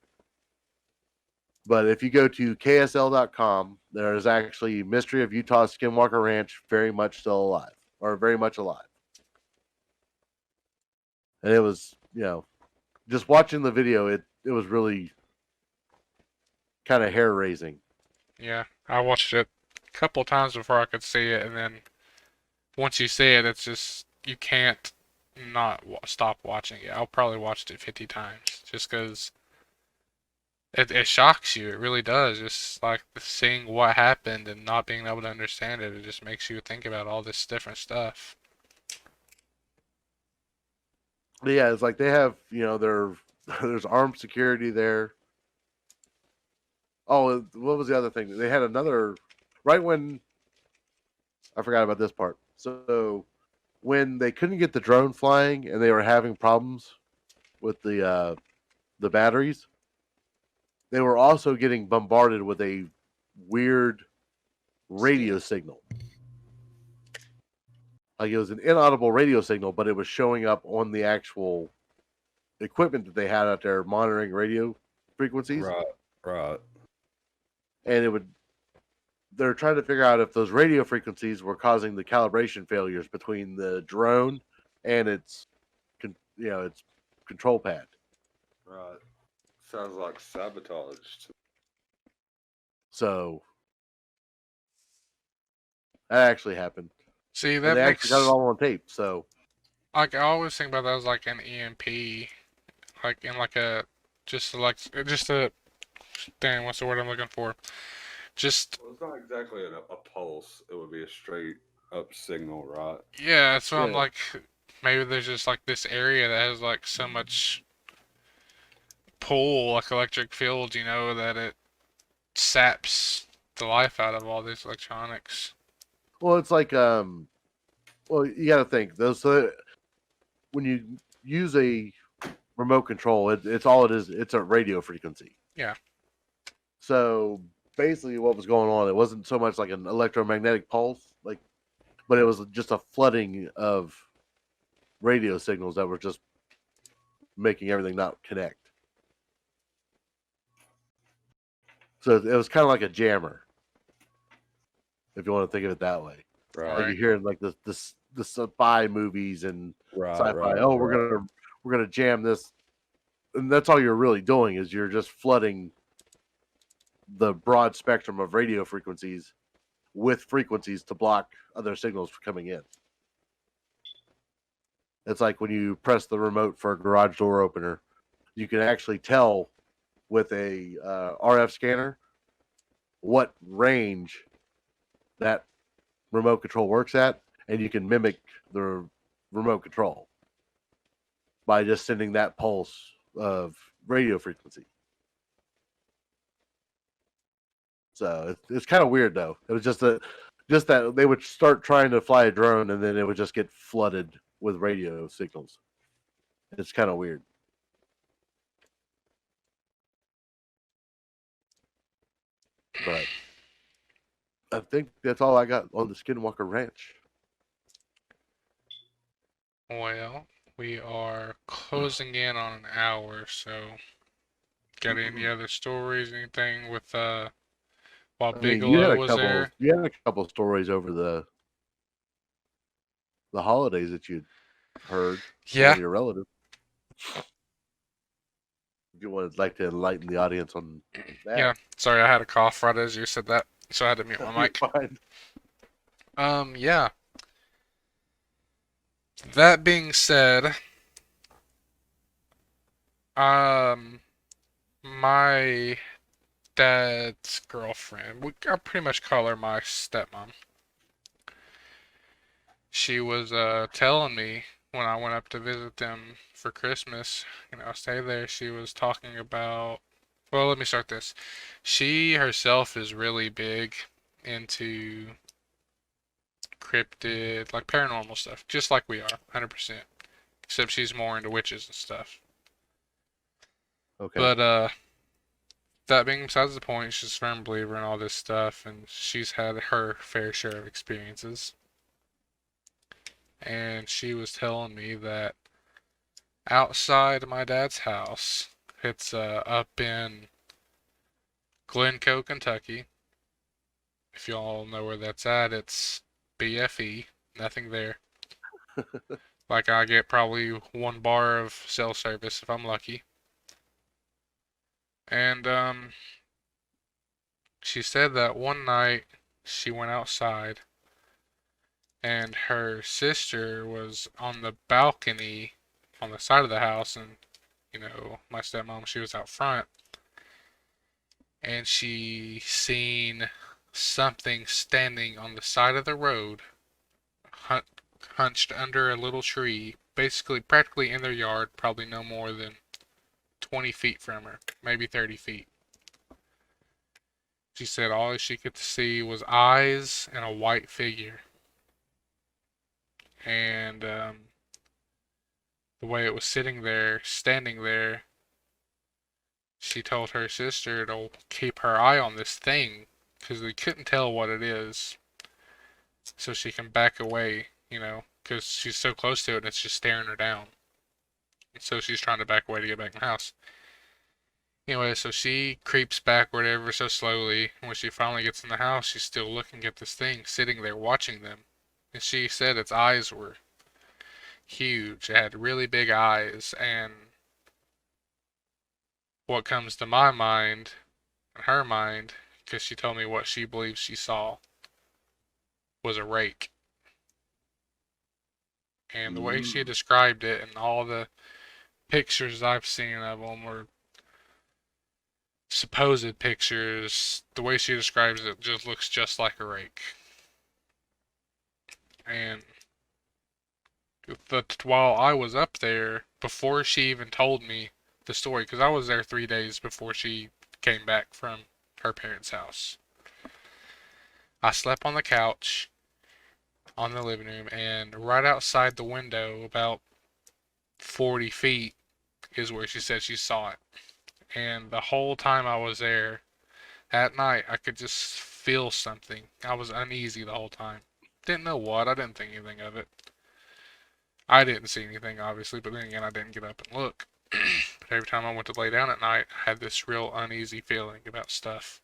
But if you go to ksl.com, there is actually Mystery of Utah Skinwalker Ranch very much still alive, or very much alive. And it was, just watching the video, it was really kind of hair raising. Yeah, I watched it a couple times before I could see it, and then once you see it, it's just you can't not stop watching it. I'll probably watched it 50 times just because it shocks you. It really does. Just like seeing what happened and not being able to understand it. It just makes you think about all this different stuff. But yeah, it's like they have, there's armed security there. Oh, what was the other thing? They had another, right when, I forgot about this part. So when they couldn't get the drone flying and they were having problems with the batteries, they were also getting bombarded with a weird radio signal. Like it was an inaudible radio signal, but it was showing up on the actual equipment that they had out there monitoring radio frequencies. Right. And they're trying to figure out if those radio frequencies were causing the calibration failures between the drone and its control pad. Right. Sounds like sabotage. So that actually happened. See, that they makes actually got it all on tape. So like I always think about that as like an EMP, like in like a just a dang, what's the word I'm looking for? Just Well, it's not exactly a pulse. It would be a straight up signal, right? yeah, so I'm like, maybe there's just like this area that has like so much pull, like electric field, that it saps the life out of all these electronics. Well, it's like you got to think those. When you use a remote control, it's all it is. It's a radio frequency. Yeah. So basically, what was going on? It wasn't so much like an electromagnetic pulse, but it was just a flooding of radio signals that were just making everything not connect. So it was kind of like a jammer, if you want to think of it that way. Right. Like you hear like the spy movies and sci-fi. We're gonna jam this, and that's all you're really doing is you're just flooding the broad spectrum of radio frequencies with frequencies to block other signals from coming in. It's like when you press the remote for a garage door opener, you can actually tell with a RF scanner what range that remote control works at, and you can mimic the remote control by just sending that pulse of radio frequency. So it's kind of weird though. It was just that they would start trying to fly a drone and then it would just get flooded with radio signals. It's kind of weird. But I think that's all I got on the Skinwalker Ranch. Well, we are closing in on an hour, so got any other stories? Anything with while Bigelow was there? You had a couple stories over the holidays that you'd heard. Yeah. From your relative. You would like to enlighten the audience on that? Yeah, sorry, I had a cough right as you said that, so I had to mute my You're mic. fine. Yeah. That being said, um, my dad's girlfriend, I pretty much call her my stepmom. She was telling me when I went up to visit them for Christmas, stay there. She was talking about. Well, let me start this. She herself is really big into cryptid, like paranormal stuff, just like we are, 100%. Except she's more into witches and stuff. Okay. But that being besides the point, she's a firm believer in all this stuff, and she's had her fair share of experiences. And she was telling me that outside my dad's house, it's up in Glencoe, Kentucky. If y'all know where that's at, it's BFE, nothing there. Like I get probably 1 bar of cell service if I'm lucky. And she said that one night she went outside and her sister was on the balcony on the side of the house, and my stepmom, she was out front, and she seen something standing on the side of the road, hunched under a little tree, basically practically in their yard, probably no more than 20 feet from her, maybe 30 feet. She said all she could see was eyes and a white figure. And the way it was sitting there, standing there, she told her sister to keep her eye on this thing because we couldn't tell what it is, so she can back away, because she's so close to it and it's just staring her down. And so she's trying to back away to get back in the house. Anyway, so she creeps backward ever so slowly. When she finally gets in the house, she's still looking at this thing sitting there watching them. And she said its eyes were huge. It had really big eyes, and what comes to my mind, and her mind, because she told me what she believes she saw, was a rake. And the way she described it and all the pictures I've seen of them were supposed pictures, the way she describes it just looks just like a rake. And while I was up there, before she even told me the story, because I was there 3 days before she came back from her parents' house, I slept on the couch on the living room, and right outside the window, about 40 feet, is where she said she saw it. And the whole time I was there, at night, I could just feel something. I was uneasy the whole time. Didn't know what, I didn't think anything of it. I didn't see anything, obviously, but then again, I didn't get up and look. But every time I went to lay down at night, I had this real uneasy feeling about stuff.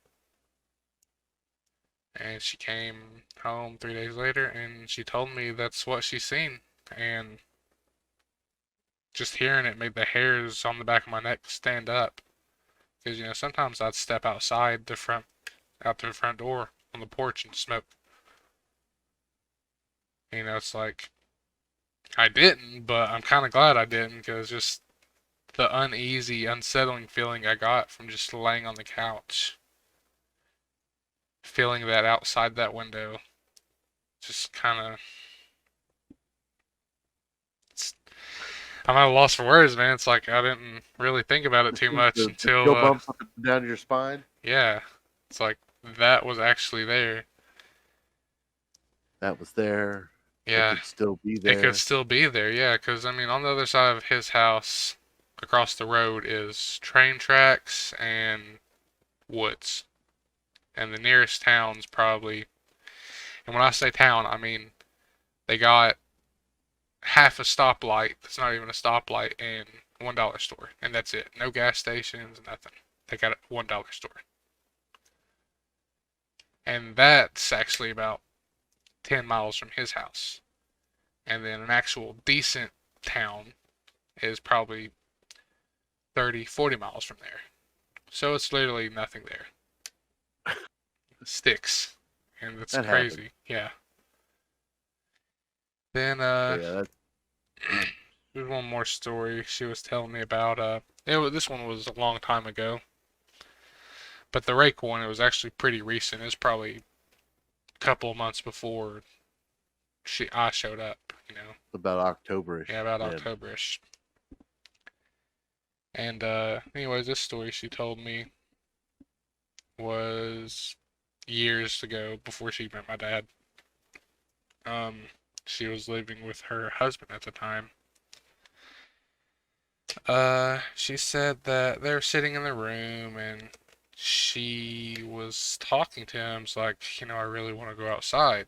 And she came home 3 days later, and she told me that's what she's seen. And just hearing it made the hairs on the back of my neck stand up. Because, sometimes I'd step outside out the front door on the porch and smoke. It's like, I didn't, but I'm kind of glad I didn't, because just the uneasy, unsettling feeling I got from just laying on the couch, feeling that outside that window, just kind of, I'm at a loss for words, man. It's like I didn't really think about it too much The until, chill bumps up and down your spine. yeah, it's like that was actually there. That was there. Yeah, It could still be there. it could still be there, yeah, because, on the other side of his house, across the road, is train tracks and woods. And the nearest town's probably, and when I say town, I mean they got half a stoplight that's not even a stoplight and $1 store, and that's it. No gas stations, nothing. They got a $1 store. And that's actually about 10 miles from his house. And then an actual decent town is probably 30, 40 miles from there. So it's literally nothing there. Sticks. And it's That crazy. happened. Yeah. Then Yeah, there's one more story she was telling me about. This one was a long time ago, but the rake one, it was actually pretty recent. It was probably a couple of months before I showed up. You know, about Octoberish. yeah, about then. Octoberish. And anyways, this story she told me was years ago before she met my dad. She was living with her husband at the time. She said that they were sitting in the room and she was talking to him. It's like, you know, I really want to go outside.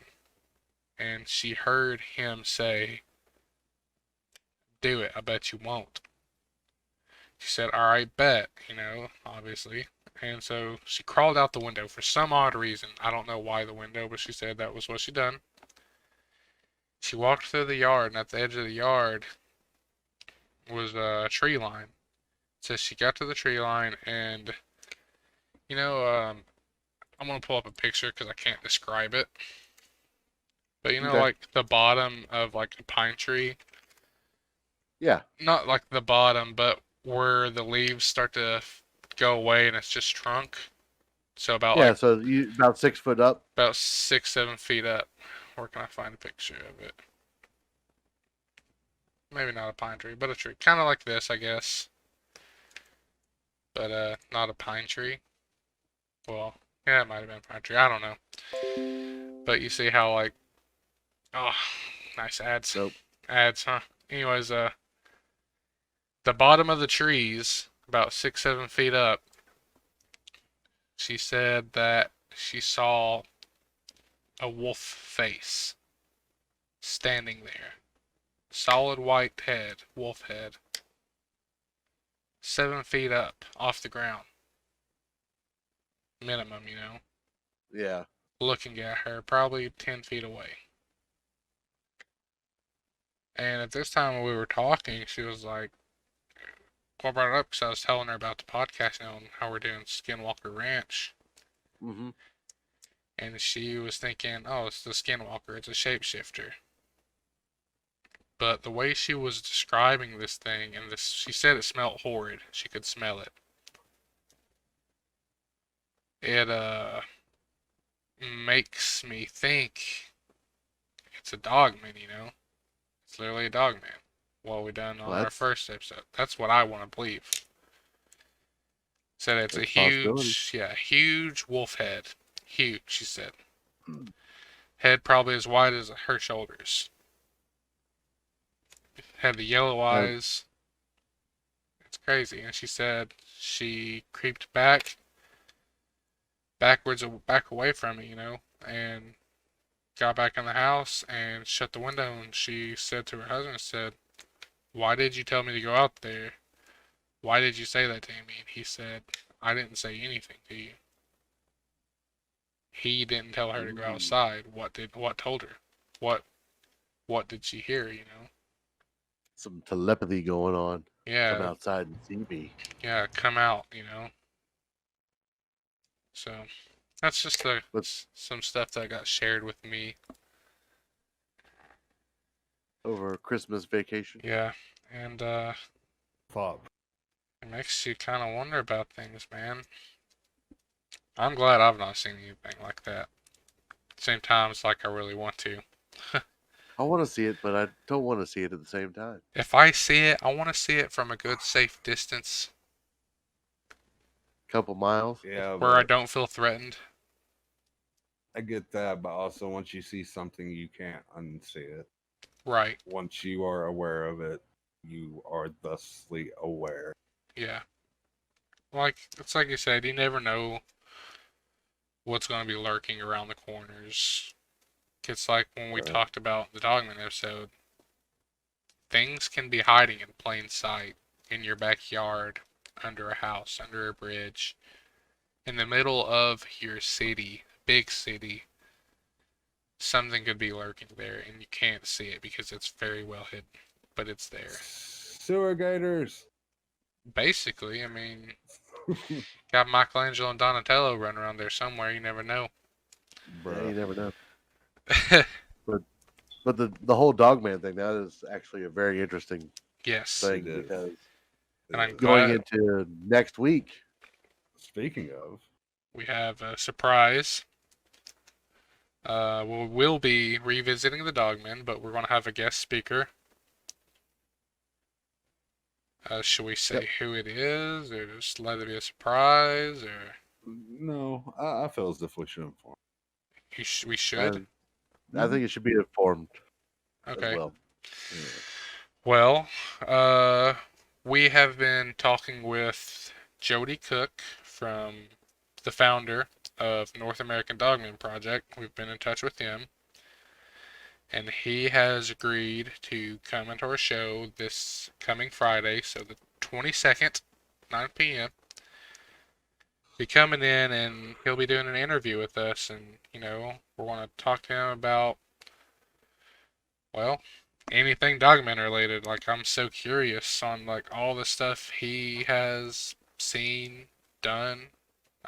And she heard him say, do it, I bet you won't. She said, all right, bet, you know, obviously. And so she crawled out the window for some odd reason. I don't know why the window, but she said that was what she done. She walked through the yard, and at the edge of the yard was a tree line. So she got to the tree line, and you know, I'm gonna pull up a picture because I can't describe it. But you know, Okay. like the bottom of like a pine tree, Yeah. not like the bottom, but where the leaves start to go away and it's just trunk. So about Yeah. like So you about 6 foot up. about 6, 7 feet up. Where can I find a picture of it? Maybe not a pine tree, but a tree, kind of like this, I guess. But not a pine tree. Well, yeah, it might have been a pine tree. I don't know. But you see how like, oh, nice ads. Nope. Ads, huh? Anyways, the bottom of the trees, about 6, 7 feet up, she said that she saw a wolf face standing there. Solid white head, wolf head. 7 feet up off the ground. Minimum, you know. Yeah. Looking at her, probably 10 feet away. And at this time when we were talking, she was like, I brought it up because I was telling her about the podcast, you know, and how we're doing Skinwalker Ranch. Mm-hmm. And she was thinking, oh, it's the Skinwalker, it's a shapeshifter. But the way she was describing this thing, and this, she said it smelled horrid. She could smell it. It makes me think it's a dogman, you know? It's literally a dogman. What we done on our first episode. That's what I want to believe. Said it's a huge wolf head. Huge, she said. Head probably as wide as her shoulders. Had the yellow eyes. It's crazy. And she said she creeped backwards, back away from it, you know, and got back in the house and shut the window. And she said to her husband, said, why did you tell me to go out there? Why did you say that to me? And he said, I didn't say anything to you. He didn't tell her to go outside. What told her? What did she hear, you know? Some telepathy going on. Yeah. Come outside and see me. Yeah, come out, you know. So that's just some stuff that got shared with me over Christmas vacation. Yeah, and it makes you kind of wonder about things, man. I'm glad I've not seen anything like that. At the same time, it's like I really want to. I want to see it, but I don't want to see it at the same time. If I see it, I want to see it from a good, safe distance. Couple miles? Yeah. Where I don't feel threatened. I get that, but also once you see something, you can't unsee it. Right. Once you are aware of it, you are thusly aware. Yeah. Like, it's like you said, you never know what's going to be lurking around the corners. It's like when we talked about the Dogman episode. Things can be hiding in plain sight in your backyard, under a house, under a bridge, in the middle of your city, big city. Something could be lurking there, and you can't see it because it's very well hidden, but it's there. Sewer gators. Basically, I mean, got Michelangelo and Donatello running around there somewhere. You never know. Yeah, you never know. Yes. But the whole Dogman thing, that is actually a very interesting thing It is. because And I'm going glad into next week, Speaking of, we have a surprise. We'll be revisiting the Dogman, but we're going to have a guest speaker. Should we say who it is, or just let it be a surprise, or no, I feel as if we should inform. we should? I think it should be informed as Okay. well. Yeah. Well, we have been talking with Jody Cook from the founder of North American Dogman Project. We've been in touch with him, and he has agreed to come into our show this coming Friday, so the 22nd, 9 p.m. Be coming in, and he'll be doing an interview with us, and we want to talk to him about, well, anything Dogman related. Like, I'm so curious on like all the stuff he has seen, done.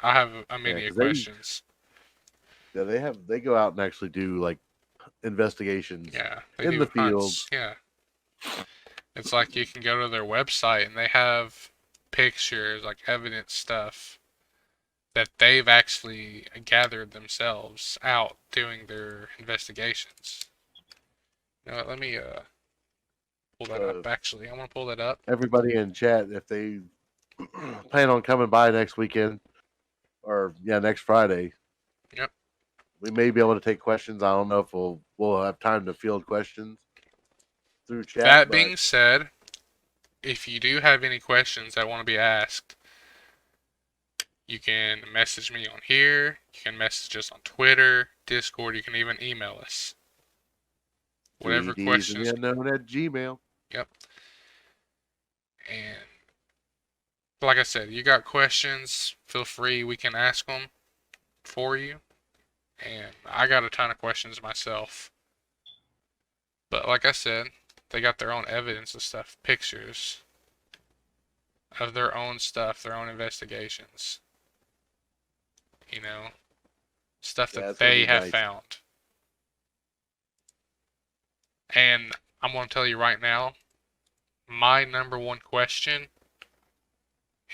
I have a many 'Cause questions. they go out and actually do like investigations Yeah, they in do the field. hunts. Yeah, it's like you can go to their website and they have pictures, like evidence stuff that they've actually gathered themselves out doing their investigations. Let me pull that up. Actually, I want to pull that up. Everybody in chat, if they plan on coming by next weekend or next Friday, Yep. we may be able to take questions. I don't know if we'll have time to field questions through chat. That being said, if you do have any questions that want to be asked, you can message me on here. You can message us on Twitter, Discord. You can even email us. Whatever questions. 3DsAndTheUnknown at Gmail. Yep. And like I said, you got questions, feel free. We can ask them for you. And I got a ton of questions myself. But like I said, they got their own evidence of stuff, pictures of their own stuff, their own investigations. Stuff that they have found. And I'm going to tell you right now, my number one question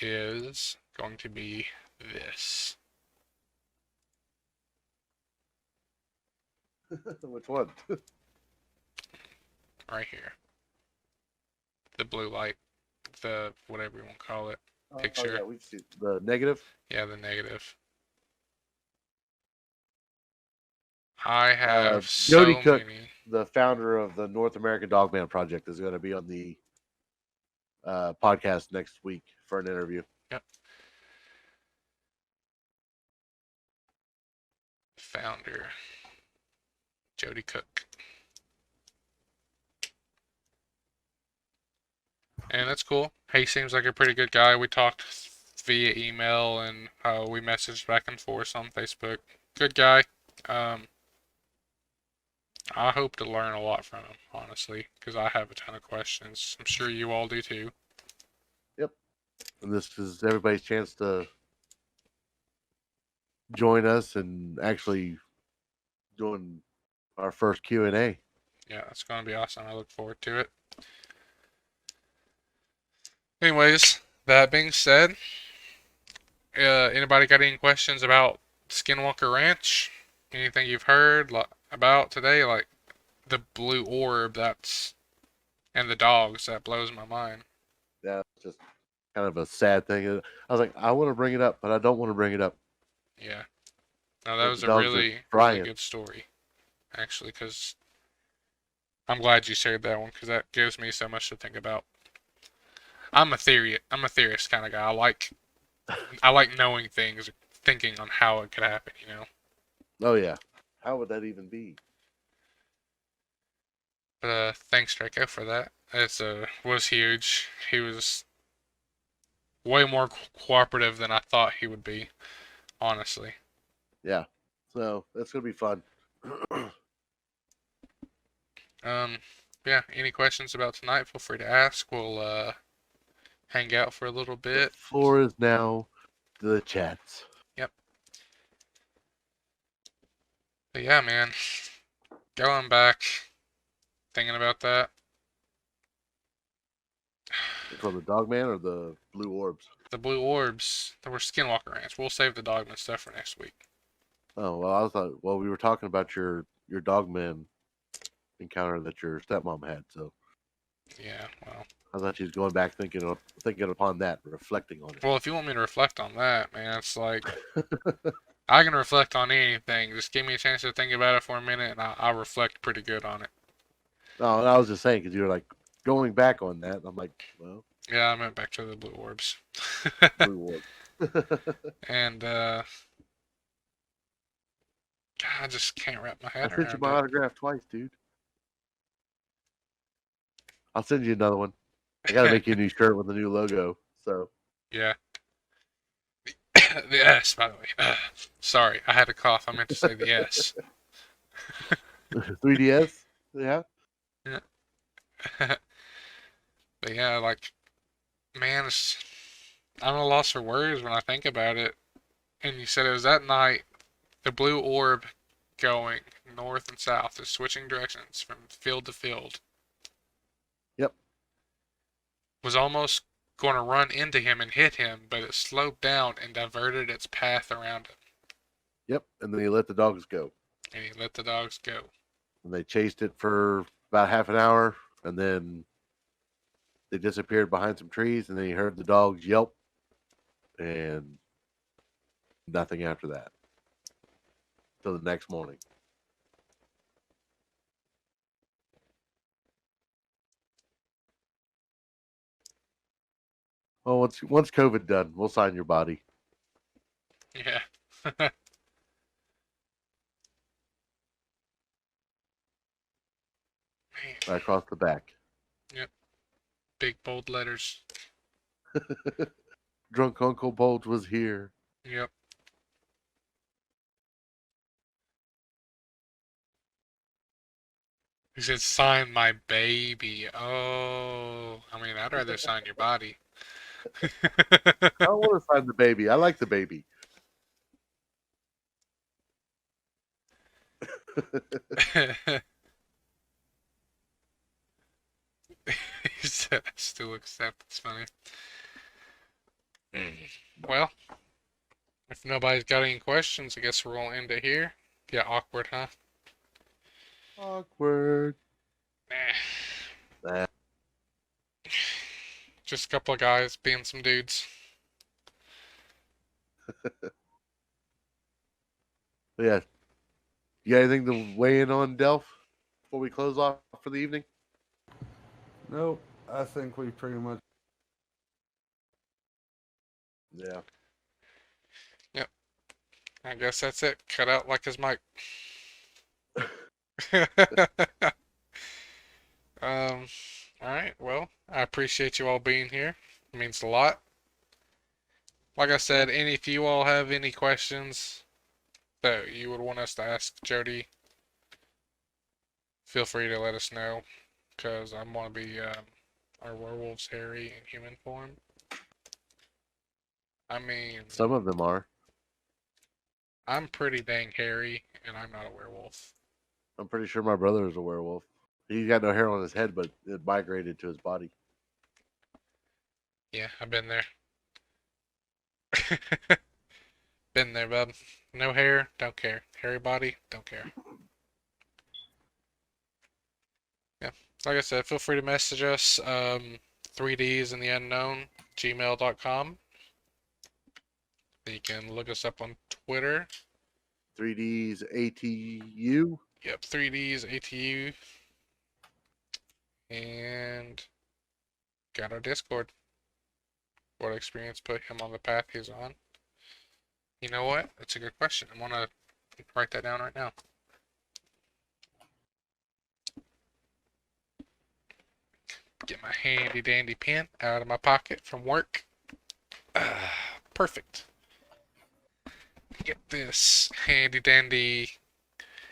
is going to be this. Which one? Right here. The blue light. The whatever you want to call it. Picture. Oh, yeah, we've seen the negative. Yeah, the negative. I have Jody so Cook, many. the founder of the North American Dogman Project, is going to be on the podcast next week for an interview. Yep. Founder Jody Cook. And that's cool. He seems like a pretty good guy. We talked via email and we messaged back and forth on Facebook. Good guy. I hope to learn a lot from him, honestly, because I have a ton of questions. I'm sure you all do too. Yep. And this is everybody's chance to join us and actually doing our first Q&A. Yeah, that's going to be awesome. I look forward to it. Anyways, that being said, anybody got any questions about Skinwalker Ranch? Anything you've heard about today? Like the blue orb and the dogs, that blows my mind. Yeah, it's just kind of a sad thing. I was like, I want to bring it up, but I don't want to bring it up. Yeah. No, that was a dogs are really crying. good story, actually, because I'm glad you shared that one, because that gives me so much to think about. I'm a theorist kind of guy. I like knowing things, thinking on how it could happen, Oh yeah. How would that even be? But thanks, Draco, for that. It was huge. He was way more cooperative than I thought he would be, honestly. Yeah. So that's gonna be fun. Yeah. Any questions about tonight? Feel free to ask. We'll hang out for a little The bit. floor is now the chats. Yep. But yeah, man, going back, thinking about that. For the Dogman or the Blue Orbs? The blue orbs, there were Skinwalker Ranch. We'll save the Dogman stuff for next week. Oh well, I thought. Well, we were talking about your Dogman encounter that your stepmom had. So Yeah, well. I thought she was going back thinking upon that, reflecting on it. Well, if you want me to reflect on that, man, it's like I can reflect on anything. Just give me a chance to think about it for a minute, and I'll reflect pretty good on it. No, I was just saying because you were like going back on that. I'm like, well, Yeah, I went back to the blue orbs. Blue Orb. And I just can't wrap my I head sent you around my it. autograph twice, dude. I'll send you another one. I gotta make you a new shirt with a new logo. So Yeah. The S, by the way. Sorry, I had a cough. I meant to say the S. 3DS, yeah. Yeah. But yeah, like, man, I'm at a loss for words when I think about it. And you said it was that night, the blue orb going north and south, is switching directions from field to field. Yep. Was almost going to run into him and hit him, but it slowed down and diverted its path around him. Yep. And then he let the dogs go. And he let the dogs go. And they chased it for about half an hour, and then they disappeared behind some trees, and then he heard the dogs yelp, and nothing after that till the next morning. Well, once COVID done, we'll sign your body. Yeah. Man, Right across the back. big bold letters. Drunk Uncle Bulge was here. Yep. He said, sign my baby. Oh, I mean, I'd rather sign your body. I don't want to sign the baby. I like the baby. He said, I still accept. It's funny. Well, if nobody's got any questions, I guess we're going to end it here. Yeah, awkward, huh? Awkward. Nah. Just a couple of guys being some dudes. Yeah. You got anything to weigh in on, Delph, before we close off for the evening? Nope. I think we pretty much. Yeah. Yep. I guess that's it. Cut out like his mic. Alright, well, I appreciate you all being here. It means a lot. Like I said, if you all have any questions that you would want us to ask Jody, feel free to let us know, because I want to be our werewolves hairy in human form. I mean, Some of them are. I'm pretty dang hairy, and I'm not a werewolf. I'm pretty sure my brother is a werewolf. He's got no hair on his head, but it migrated to his body. Yeah, I've been there. Been there, bub. No hair, don't care. Hairy body, don't care. Yeah, like I said, feel free to message us. 3DsAndTheUnknown, gmail.com. You can look us up on Twitter. 3DsATU. Yep, 3DsATU. And got our Discord. What experience put him on the path he's on? You know what? That's a good question. I'm gonna write that down right now. Get my handy dandy pen out of my pocket from work. Perfect. Get this handy dandy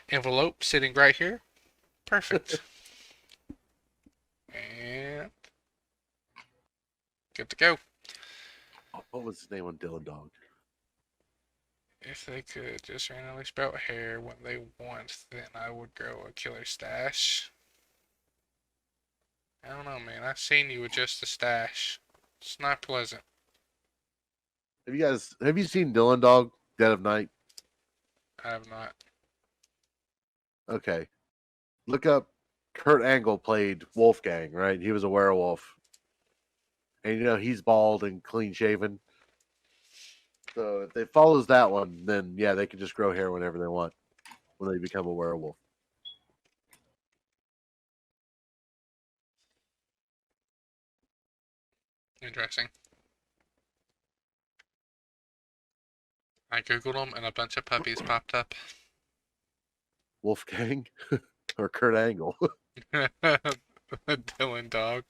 envelope sitting right here. Perfect. And Good to go. What was his name on Dylan Dog? If they could just randomly sprout hair when they want, then I would grow a killer stash. I don't know, man. I've seen you with just a stash. It's not pleasant. Have you seen Dylan Dog, Dead of Night? I have not. Okay. Look up Kurt Angle played Wolfgang, right? He was a werewolf. And he's bald and clean shaven. So if it follows that one, then yeah, they can just grow hair whenever they want when they become a werewolf. Interesting. I googled them and a bunch of puppies popped up. Wolfgang or Kurt Angle. Dylan Dog.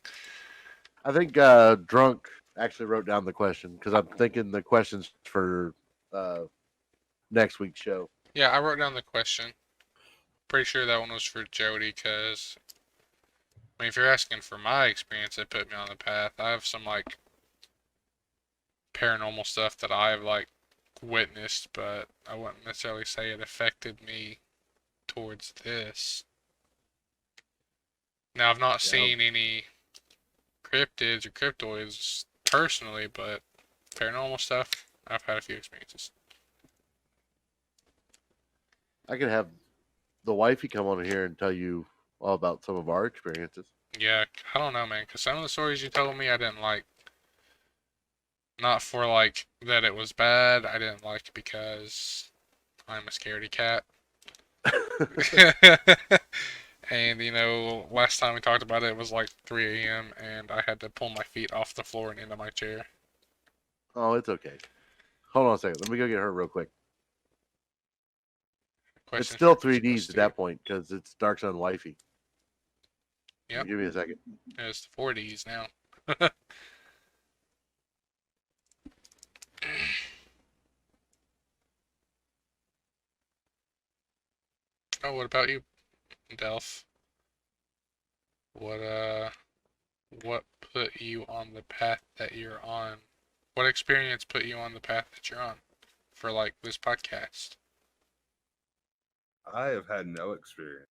I think Drunk actually wrote down the question because I'm thinking the questions for next week's show. Yeah, I wrote down the question. Pretty sure that one was for Jody because, I mean, if you're asking for my experience, it put me on the path. I have some, like, paranormal stuff that I've, like, witnessed, but I wouldn't necessarily say it affected me towards this. Now, I've not seen any cryptids or cryptoids personally, but paranormal stuff, I've had a few experiences. I could have the wifey come on here and tell you all about some of our experiences. Yeah, I don't know, man, because some of the stories you told me I didn't like. Not for, like, that it was bad. I didn't like it because I'm a scaredy cat. And, last time we talked about it, it was like 3 a.m. and I had to pull my feet off the floor and into my chair. Oh, it's okay. Hold on a second. Let me go get her real quick. It's still 3Ds at that point because it's Dark Sun Wifey. Yep. Give me a second. It's the 4Ds now. Oh, what about you, Delph? What put you on the path that you're on? What experience put you on the path that you're on for, like, this podcast? I have had no experience.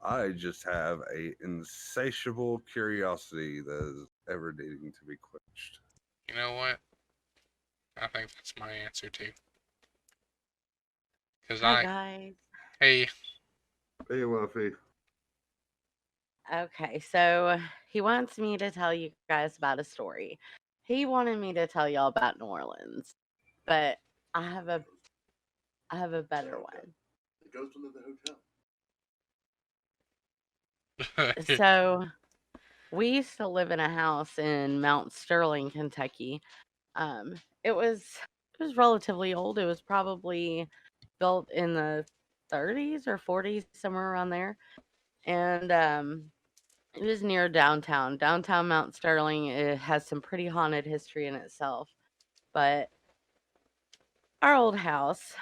I just have a insatiable curiosity that is ever needing to be quenched. You know what? I think that's my answer too. Hi guys. Hey, Hey, Wuffy. Okay, so he wants me to tell you guys about a story. He wanted me to tell y'all about New Orleans, but I have a better one. The ghost one in the hotel. So we used to live in a house in Mount Sterling, Kentucky. It was relatively old. It was probably built in the 30s or 40s, somewhere around there. And it was near downtown. Downtown Mount Sterling, it has some pretty haunted history in itself. But our old house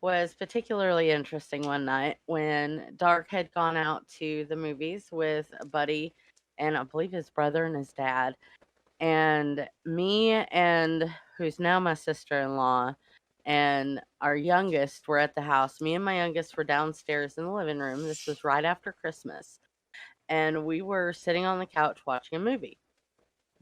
was particularly interesting one night when Dark had gone out to the movies with a buddy and I believe his brother and his dad. And me and who's now my sister-in-law and our youngest were at the house. Me and my youngest were downstairs in the living room. This was right after Christmas. And we were sitting on the couch watching a movie.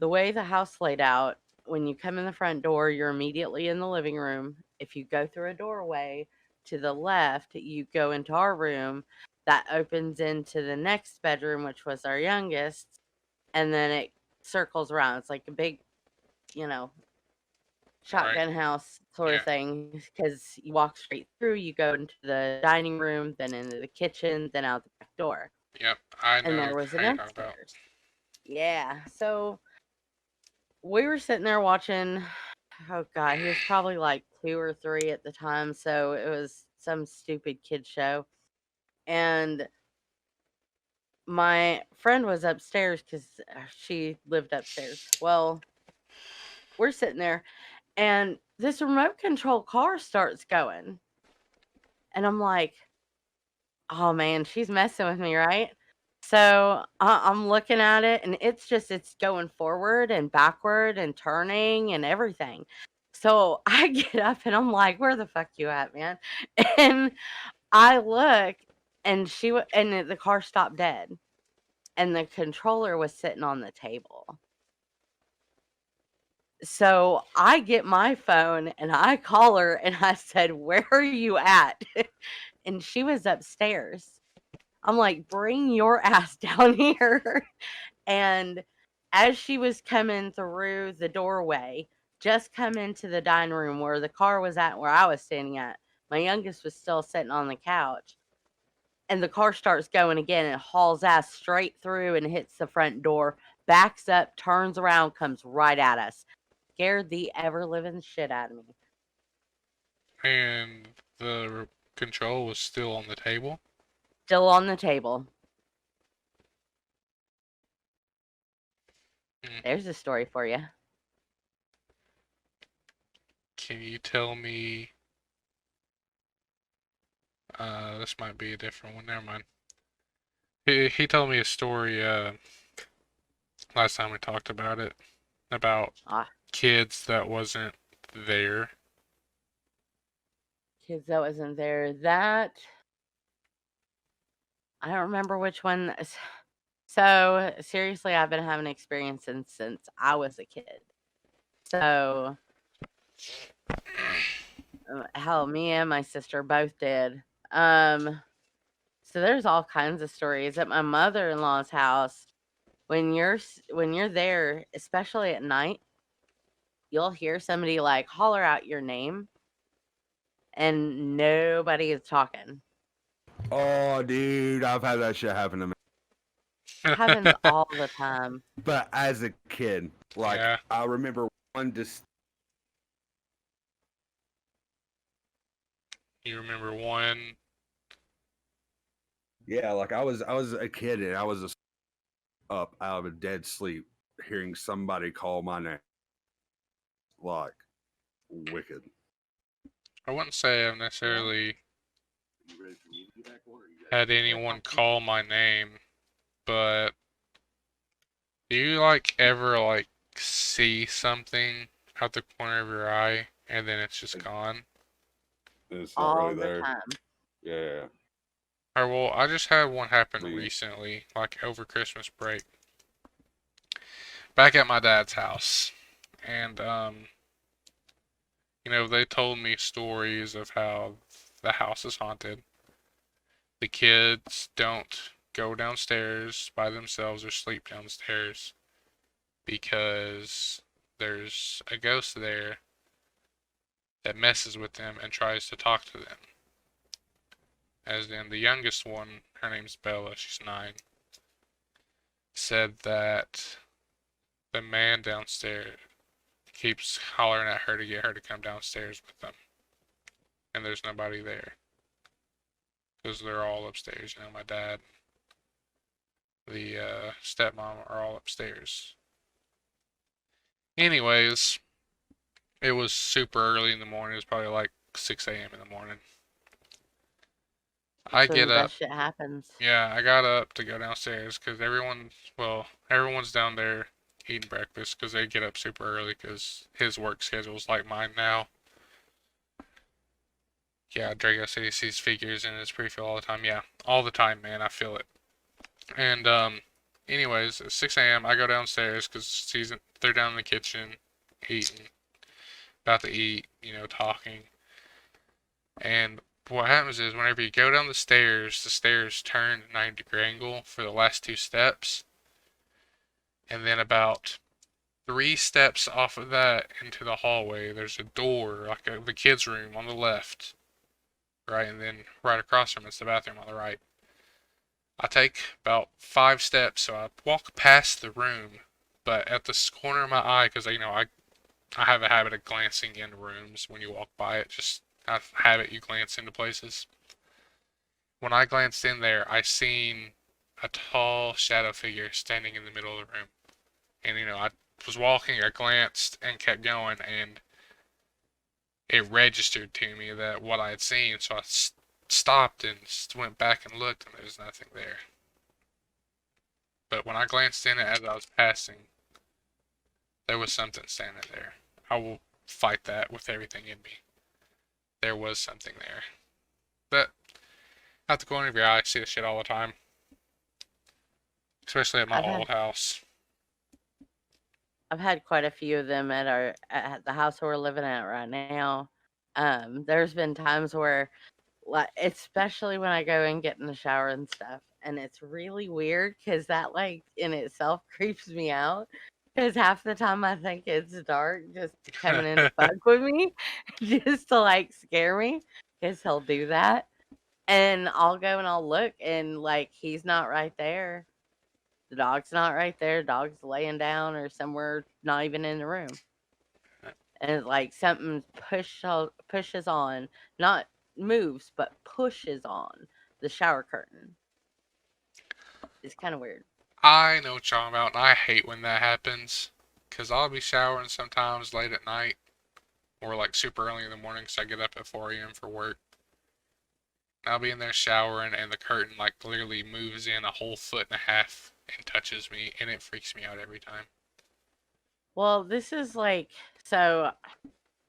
The way the house laid out, when you come in the front door, you're immediately in the living room. If you go through a doorway to the left, you go into our room. That opens into the next bedroom, which was our youngest. And then it circles around. It's like a big, shotgun house sort of thing. Because you walk straight through, you go into the dining room, then into the kitchen, then out the back door. Yep, I know. And there was an how you're talking about. upstairs. Yeah, so we were sitting there watching. Oh God, he was probably like 2 or 3 at the time, so it was some stupid kid show. And my friend was upstairs because she lived upstairs. Well, we're sitting there, and this remote control car starts going, and I'm like, "Oh man, she's messing with me, right?" So I'm looking at it, and it's going forward and backward and turning and everything. So I get up and I'm like, "Where the fuck you at, man?" And I look, and the car stopped dead, and the controller was sitting on the table. So I get my phone and I call her and I said, "Where are you at?" And she was upstairs. I'm like, "Bring your ass down here." And as she was coming through the doorway, just come into the dining room where the car was at, where I was standing at, my youngest was still sitting on the couch. And the car starts going again and hauls ass straight through and hits the front door, backs up, turns around, comes right at us. Scared the ever living shit out of me. And the control was still on the table. Still on the table. There's a story for you. Can you tell me? This might be a different one. Never mind. He told me a story last time we talked about it, about kids that wasn't there. Kids that wasn't there. That I don't remember which one. So seriously, I've been having experiences since I was a kid. So hell, me and my sister both did. So there's all kinds of stories at my mother-in-law's house. When you're there, especially at night, you'll hear somebody like holler out your name, and nobody is talking. Oh, dude, I've had that shit happen to me. Happens all the time. But as a kid, like Yeah. I remember one just. You remember one? Yeah, like I was a kid and I was up out of a dead sleep, hearing somebody call my name. Like wicked. I wouldn't say I've necessarily had anyone call my name, but do you like ever like see something out the corner of your eye and then it's just gone? It's not All really the there. time. Yeah. Or well, I just had one happen Please. recently, like over Christmas break, back at my dad's house, and you know, they told me stories of how the house is haunted. The kids don't go downstairs by themselves or sleep downstairs because there's a ghost there that messes with them and tries to talk to them. As in, the youngest one, her name's Bella, she's 9, said that the man downstairs keeps hollering at her to get her to come downstairs with them. And there's nobody there. Because they're all upstairs. You know, my dad, the stepmom are all upstairs. Anyways, it was super early in the morning. It was probably like 6 a.m. in the morning. I So get that up. shit happens. Yeah, I got up to go downstairs because everyone's down there eating breakfast because they get up super early because his work schedule's like mine now. Yeah, Draco City sees figures in his preview all the time. Yeah, all the time, man. I feel it. And anyways, at 6 a.m. I go downstairs because they're down in the kitchen eating, about to eat, you know, talking. And what happens is whenever you go down the stairs turn 90-degree angle for the last 2 steps. And then about 3 steps off of that into the hallway, there's a door, like the kids' room on the left. Right, and then right across from it's the bathroom on the right. I take about 5 steps, so I walk past the room, but at the corner of my eye, because you know I have a habit of glancing into rooms when you walk by it. Just I have it, you glance into places. When I glanced in there, I seen a tall shadow figure standing in the middle of the room, and you know I was walking, I glanced and kept going, and it registered to me that what I had seen, so I stopped and went back and looked, and there was nothing there. But when I glanced in it as I was passing, there was something standing there. I will fight that with everything in me. There was something there. But out the corner of your eye, I see the shit all the time. Especially at my I've had old house. I've had quite a few of them at the house we're living at right now. There's been times where, like, especially when I go and get in the shower and stuff, and it's really weird because that, like, in itself creeps me out. Because half the time I think it's dark, just coming in to fuck with me, just to like scare me. Because he'll do that, and I'll go and I'll look, and like he's not right there. The dog's not right there. Dog's laying down or somewhere, not even in the room. And like something pushes on, not moves, but pushes on the shower curtain. It's kind of weird. I know what you're talking about, and I hate when that happens. Because I'll be showering sometimes late at night, or like super early in the morning, because I get up at 4 a.m. for work. And I'll be in there showering, and the curtain like literally moves in a whole foot and a half and touches me, and it freaks me out every time. Well, this is like, so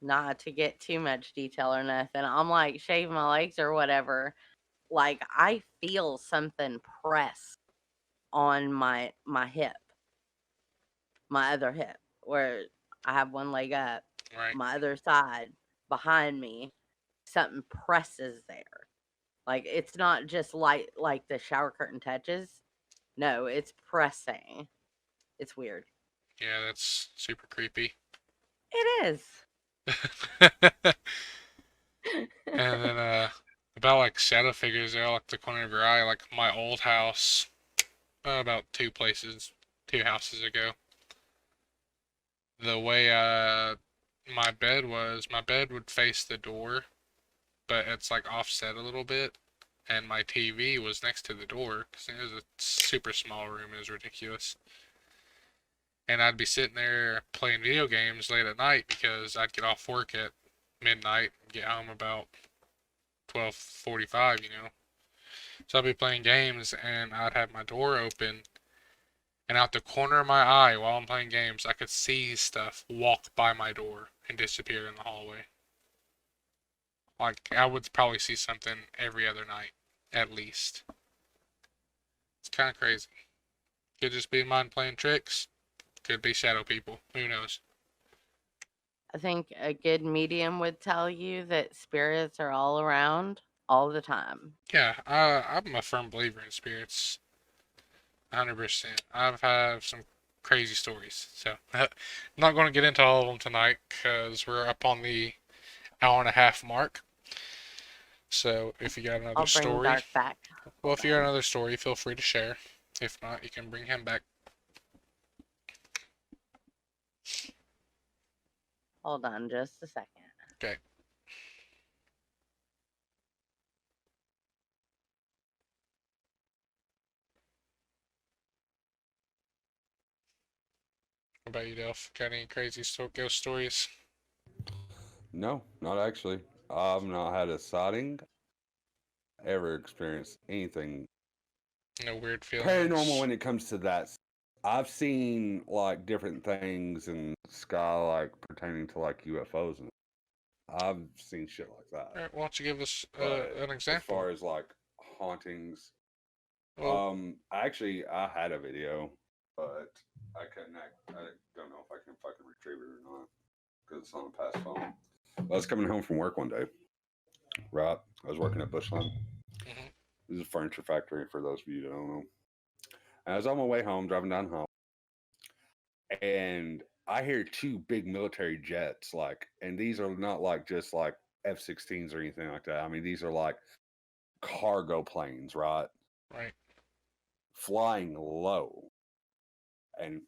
not to get too much detail or nothing. I'm like shaving my legs or whatever. Like I feel something press on my hip, my other hip, where I have one leg up, Right? my other side behind me, something presses there. Like it's not just light like the shower curtain touches. No, it's pressing. It's weird. Yeah, that's super creepy. It is. And then about like shadow figures, they're like the corner of your eye, like my old house, about two houses ago. The way my bed would face the door, but it's like offset a little bit, and my TV was next to the door because it was a super small room. It was ridiculous. And I'd be sitting there playing video games late at night because I'd get off work at midnight and get home about 12:45, you know. So I'd be playing games and I'd have my door open, and out the corner of my eye while I'm playing games, I could see stuff walk by my door and disappear in the hallway. Like I would probably see something every other night, at least. It's kind of crazy. Could just be mine playing tricks. Could be shadow people. Who knows? I think a good medium would tell you that spirits are all around all the time. Yeah, I'm a firm believer in spirits. 100%. I've had some crazy stories. So, I'm not going to get into all of them tonight because we're up on the hour and a half mark. So, if you got another I'll bring story, Dark back. well, if you got another story, feel free to share. If not, you can bring him back. Hold on just a second. Okay. What about you, Delph? Got any crazy ghost stories? No, not actually. I've not had a sighting, ever experienced anything No weird paranormal feelings? when it comes to that. I've seen like different things in the sky, like pertaining to like UFOs, and I've seen shit like that. Alright, why don't you give us But an as example? far as like hauntings, Well, actually, I had a video, but I couldn't. I don't know if I can fucking retrieve it or not because it's on a past phone. I was coming home from work one day, right? I was working at Bushland. mhm. This is a furniture factory for those of you that don't know. And I was on my way home, driving down home, and I hear two big military jets, like, and these are not like just like F-16s or anything like that. I mean, these are like cargo planes, right? Right. Flying low. And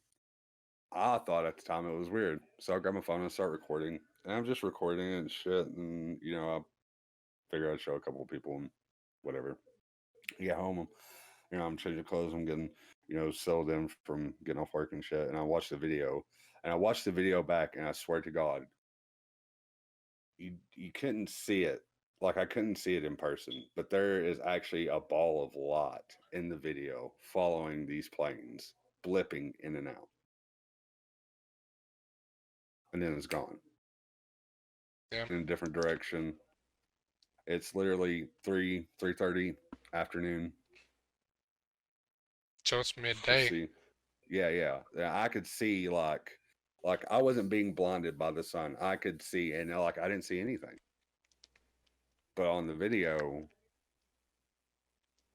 I thought at the time it was weird. So I grabbed my phone and start recording. And I'm just recording and shit. And, you know, I figure I'd show a couple of people and whatever. I get home, you know, I'm changing clothes. I'm getting, you know, settled in from getting off work and shit. And I watched the video. And I watched the video back, and I swear to God, you couldn't see it. like I couldn't see it in person, but there is actually a ball of light in the video following these planes, blipping in and out, and then it's gone Yeah. in a different direction. It's literally 3:30 afternoon. So it's You midday. see, yeah. I could see like I wasn't being blinded by the sun. I could see, and like I didn't see anything. But on the video,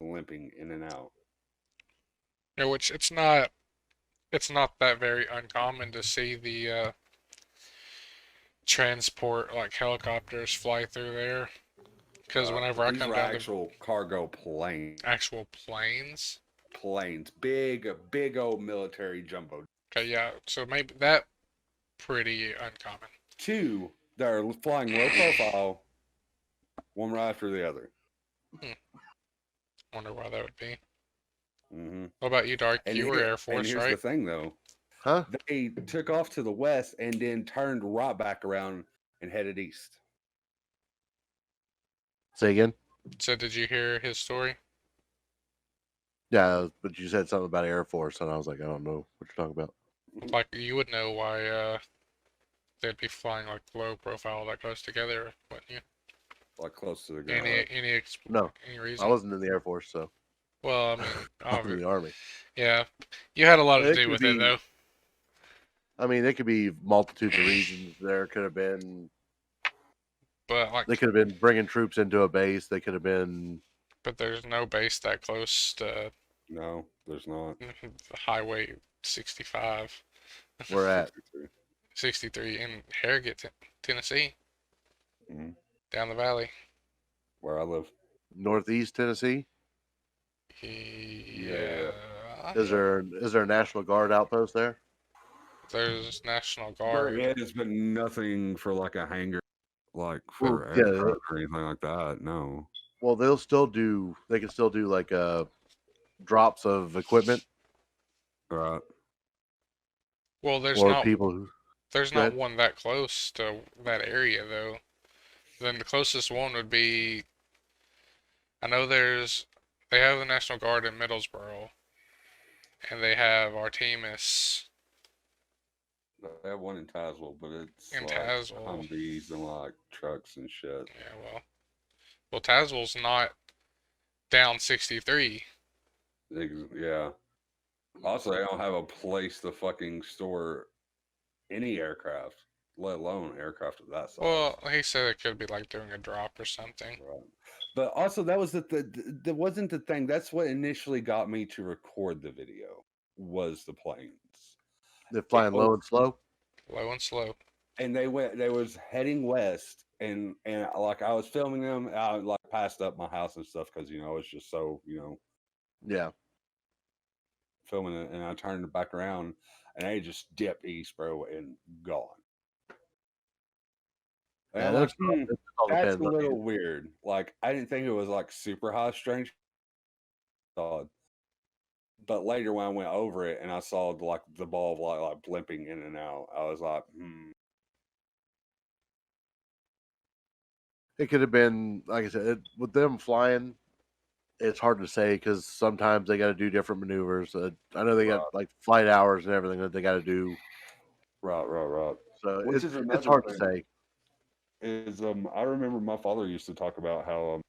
limping in and out. Yeah, which it's not that very uncommon to see the transport like helicopters fly through there. Because whenever I These come were down to actual cargo planes. actual planes. Big old military jumbo. Okay, yeah. So maybe that pretty uncommon. Two that are flying low profile, one right after the other. Wonder why that would be. Mm-hmm. What about you, Dark? You were Air Force, and here's right? the thing, though. Huh? They took off to the west and then turned right back around and headed east. Say again? So did you hear his story? Yeah, but you said something about Air Force, and I was like, I don't know what you're talking about. Like you would know why they'd be flying like low profile that close together, wouldn't you? Like close to the ground. No, any reason? I wasn't in the Air Force, so Well, I mean, I was in the Army. yeah, you had a lot to It do could with it be- though. I mean, there could be multitudes of reasons. There could have been. But like, They could have been bringing troops into a base. They could have been. but there's no base that close to No, there's not. Highway 65, Where at? 63 in Harrogate, Tennessee, Mhm. down the valley. Where I live. Northeast Tennessee. Yeah. Is there a National Guard outpost there? There's National There Guard. is, but nothing for like a hangar, like for Well, yeah, aircraft or anything like that. No. Well, they'll still do. They can still do like drops of equipment Right. Well, there's or not people who. there's Go not ahead. one that close to that area though. Then the closest one would be, I know they have the National Guard in Middlesboro, and they have Artemis They have one in Tazewell, but it's in like Tazewell. Humvees and like trucks and shit. Yeah, well, Tazewell's not down 63. Yeah. Also, they don't have a place to fucking store any aircraft, let alone aircraft of that size. Well, he said it could be like doing a drop or something. Right. But also, that was that wasn't the thing. That's what initially got me to record the video was the planes. They're flying low and slow. Low and slow. And they was heading west, and like I was filming them. I like passed up my house and stuff because it's just so Yeah. filming it, and I turned it back around, and they just dipped east, bro, and gone. And Yeah, I'm like, it all that's depends a on little you. weird. Like, I didn't think it was like super high strange thought. But later when I went over it and I saw like the ball of light like blimping in and out, I was like, It could have been, like I said, with them flying. It's hard to say because sometimes they got to do different maneuvers. I know they got like flight hours and everything that they got to do. Right. So Which it's is another hard to thing. say. Is I remember my father used to talk about how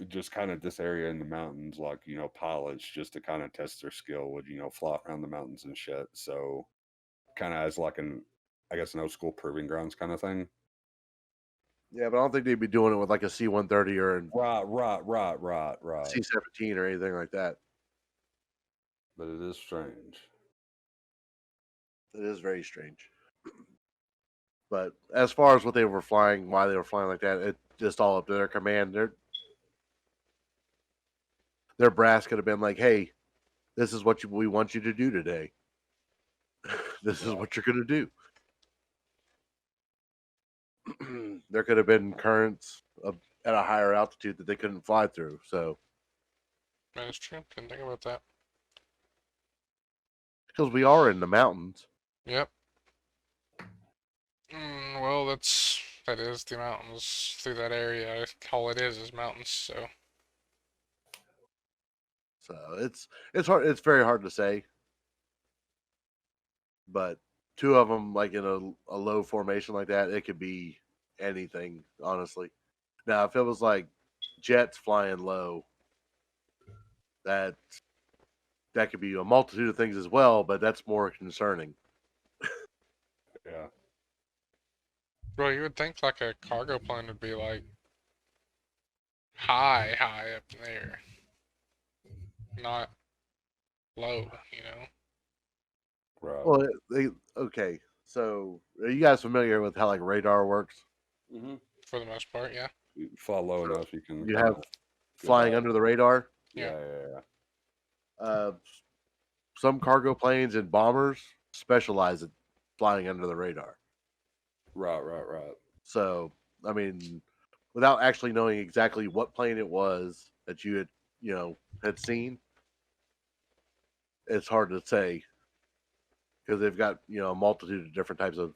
just kind of this area in the mountains, like pilots just to kind of test their skill would fly around the mountains and shit. So kind of as like an old school proving grounds kind of thing. Yeah, but I don't think they'd be doing it with like a C-130 or a Right. C-17 or anything like that. But it is strange. It is very strange. But as far as what they were flying, why they were flying like that, it's just all up to their command. Their brass could have been like, "Hey, this is what we want you to do today. This is what you're going to do." There could have been currents at a higher altitude that they couldn't fly through. So That's true. Didn't think about that. because we are in the mountains. Yep. Well, That is the mountains through that area. All it is mountains. So So it's hard. It's very hard to say. But two of them, like in a low formation like that, it could be anything. Honestly, now if it was like jets flying low, that could be a multitude of things as well. But that's more concerning. Yeah. well, you would think like a cargo plane would be like high up in there, not low. You know. Right. Well, okay. So, are you guys familiar with how like radar works? Mm-hmm. For the most part, yeah. You fly low So, enough, you can. You kinda have get flying by. under the radar. Yeah. Yeah. Uh, some cargo planes and bombers specialize in flying under the radar. Right. So, I mean, without actually knowing exactly what plane it was that you had seen, it's hard to say because they've got a multitude of different types of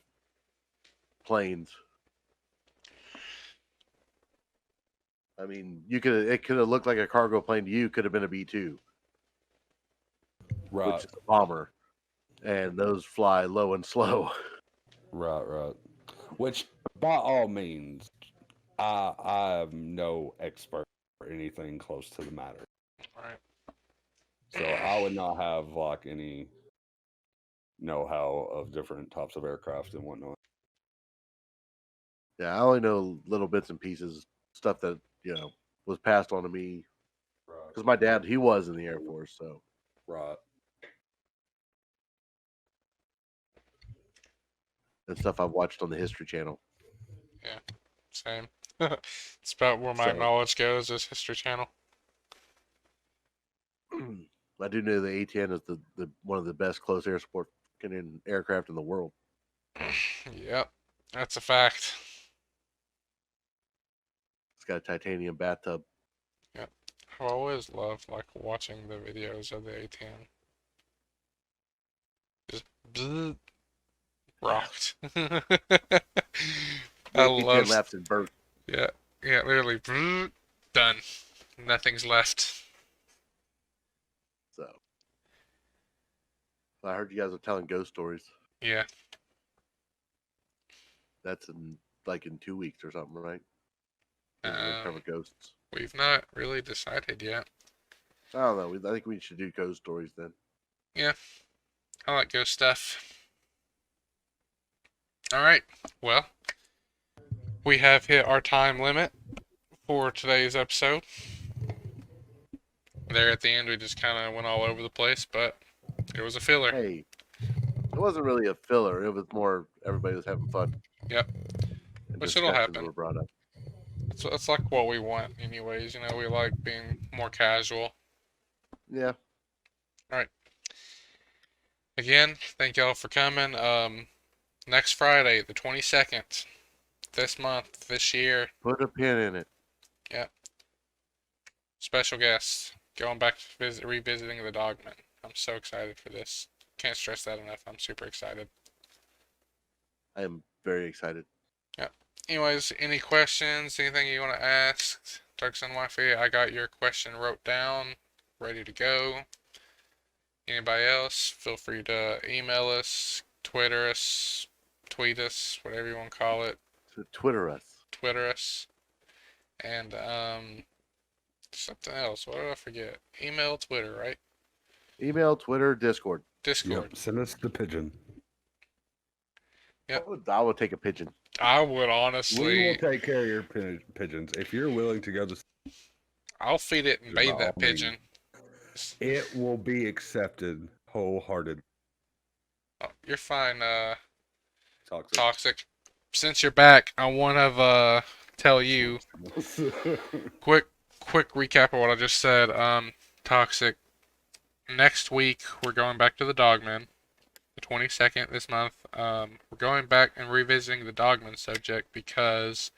planes. I mean, it could have looked like a cargo plane to you. Could have been a B-2, Right. which is a bomber, and those fly low and slow. Right. Which, by all means, I am no expert or anything close to the matter. Right. So I would not have like any know-how of different types of aircraft and whatnot. Yeah, I only know little bits and pieces, stuff that was passed on to me Right. because my dad he was in the Air Force, so Right. and stuff I've watched on the History Channel. Same. It's about where my So- knowledge goes. Is History Channel. I do know the A-10 is the one of the best close air support aircraft in the world. Yep, that's a fact. It's got a titanium bathtub. I've always loved like watching the videos of the A-10. Just bzz, rocked. The I A-10 love. laps and burst. Yeah, literally bzz, done. Nothing's left. So I heard you guys are telling ghost stories. Yeah, That's in 2 weeks or something, right? We're gonna cover ghosts. we've not really decided yet. I don't know. I think we should do ghost stories then. I like ghost stuff. Alright, well, we have hit our time limit for today's episode. There at the end, we just kind of went all over the place, but it was a filler. Hey, it wasn't really a filler. It was more everybody was having fun. Yep. And Which it'll discussions happen. were brought up. It's like what we want, anyways. You know, we like being more casual. Yeah. Again, thank y'all for coming. Next Friday, the 22nd, this month, this year, Put a pin in it. special guest, going back to revisiting the Dogman. I'm so excited for this. Can't stress that enough. I'm super excited. I am very excited. Anyways, any questions, anything you want to ask, Turks and Wifey? I got your question wrote down, ready to go. Anybody else, feel free to email us, Twitter us, tweet us, whatever you want to call it. So Twitter us. Twitter us. And something else. What did I forget? Email, Twitter, right? Email, Twitter, Discord. Discord. Yep. Send us the pigeon. Yep. I would take a pigeon. I would We honestly. will take care of your pigeons if you're willing to go to. I'll feed it and By bathe all that means. pigeon. It will be accepted wholehearted. Oh, you're fine, Toxic. Toxic. Since you're back, I want to tell you quick recap of what I just said. Toxic. Next week we're going back to the Dogman, the 22nd this month. We're going back and revisiting the Dogman subject because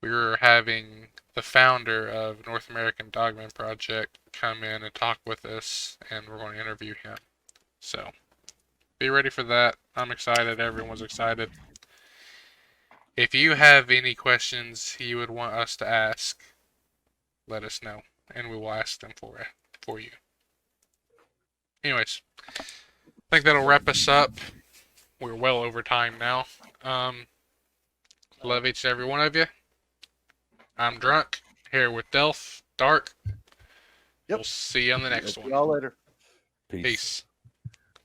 we were having the founder of North American Dogman Project come in and talk with us, and we're going to interview him. So be ready for that. I'm excited. Everyone's excited. If you have any questions you would want us to ask, let us know, and we will ask them for you. Anyways, I think that'll wrap us up. We're well over time now. Love each and every one of you. I'm Drunk, here with Delph, Dark. Yep. We'll see you on the next See one. y'all later. Peace. Peace.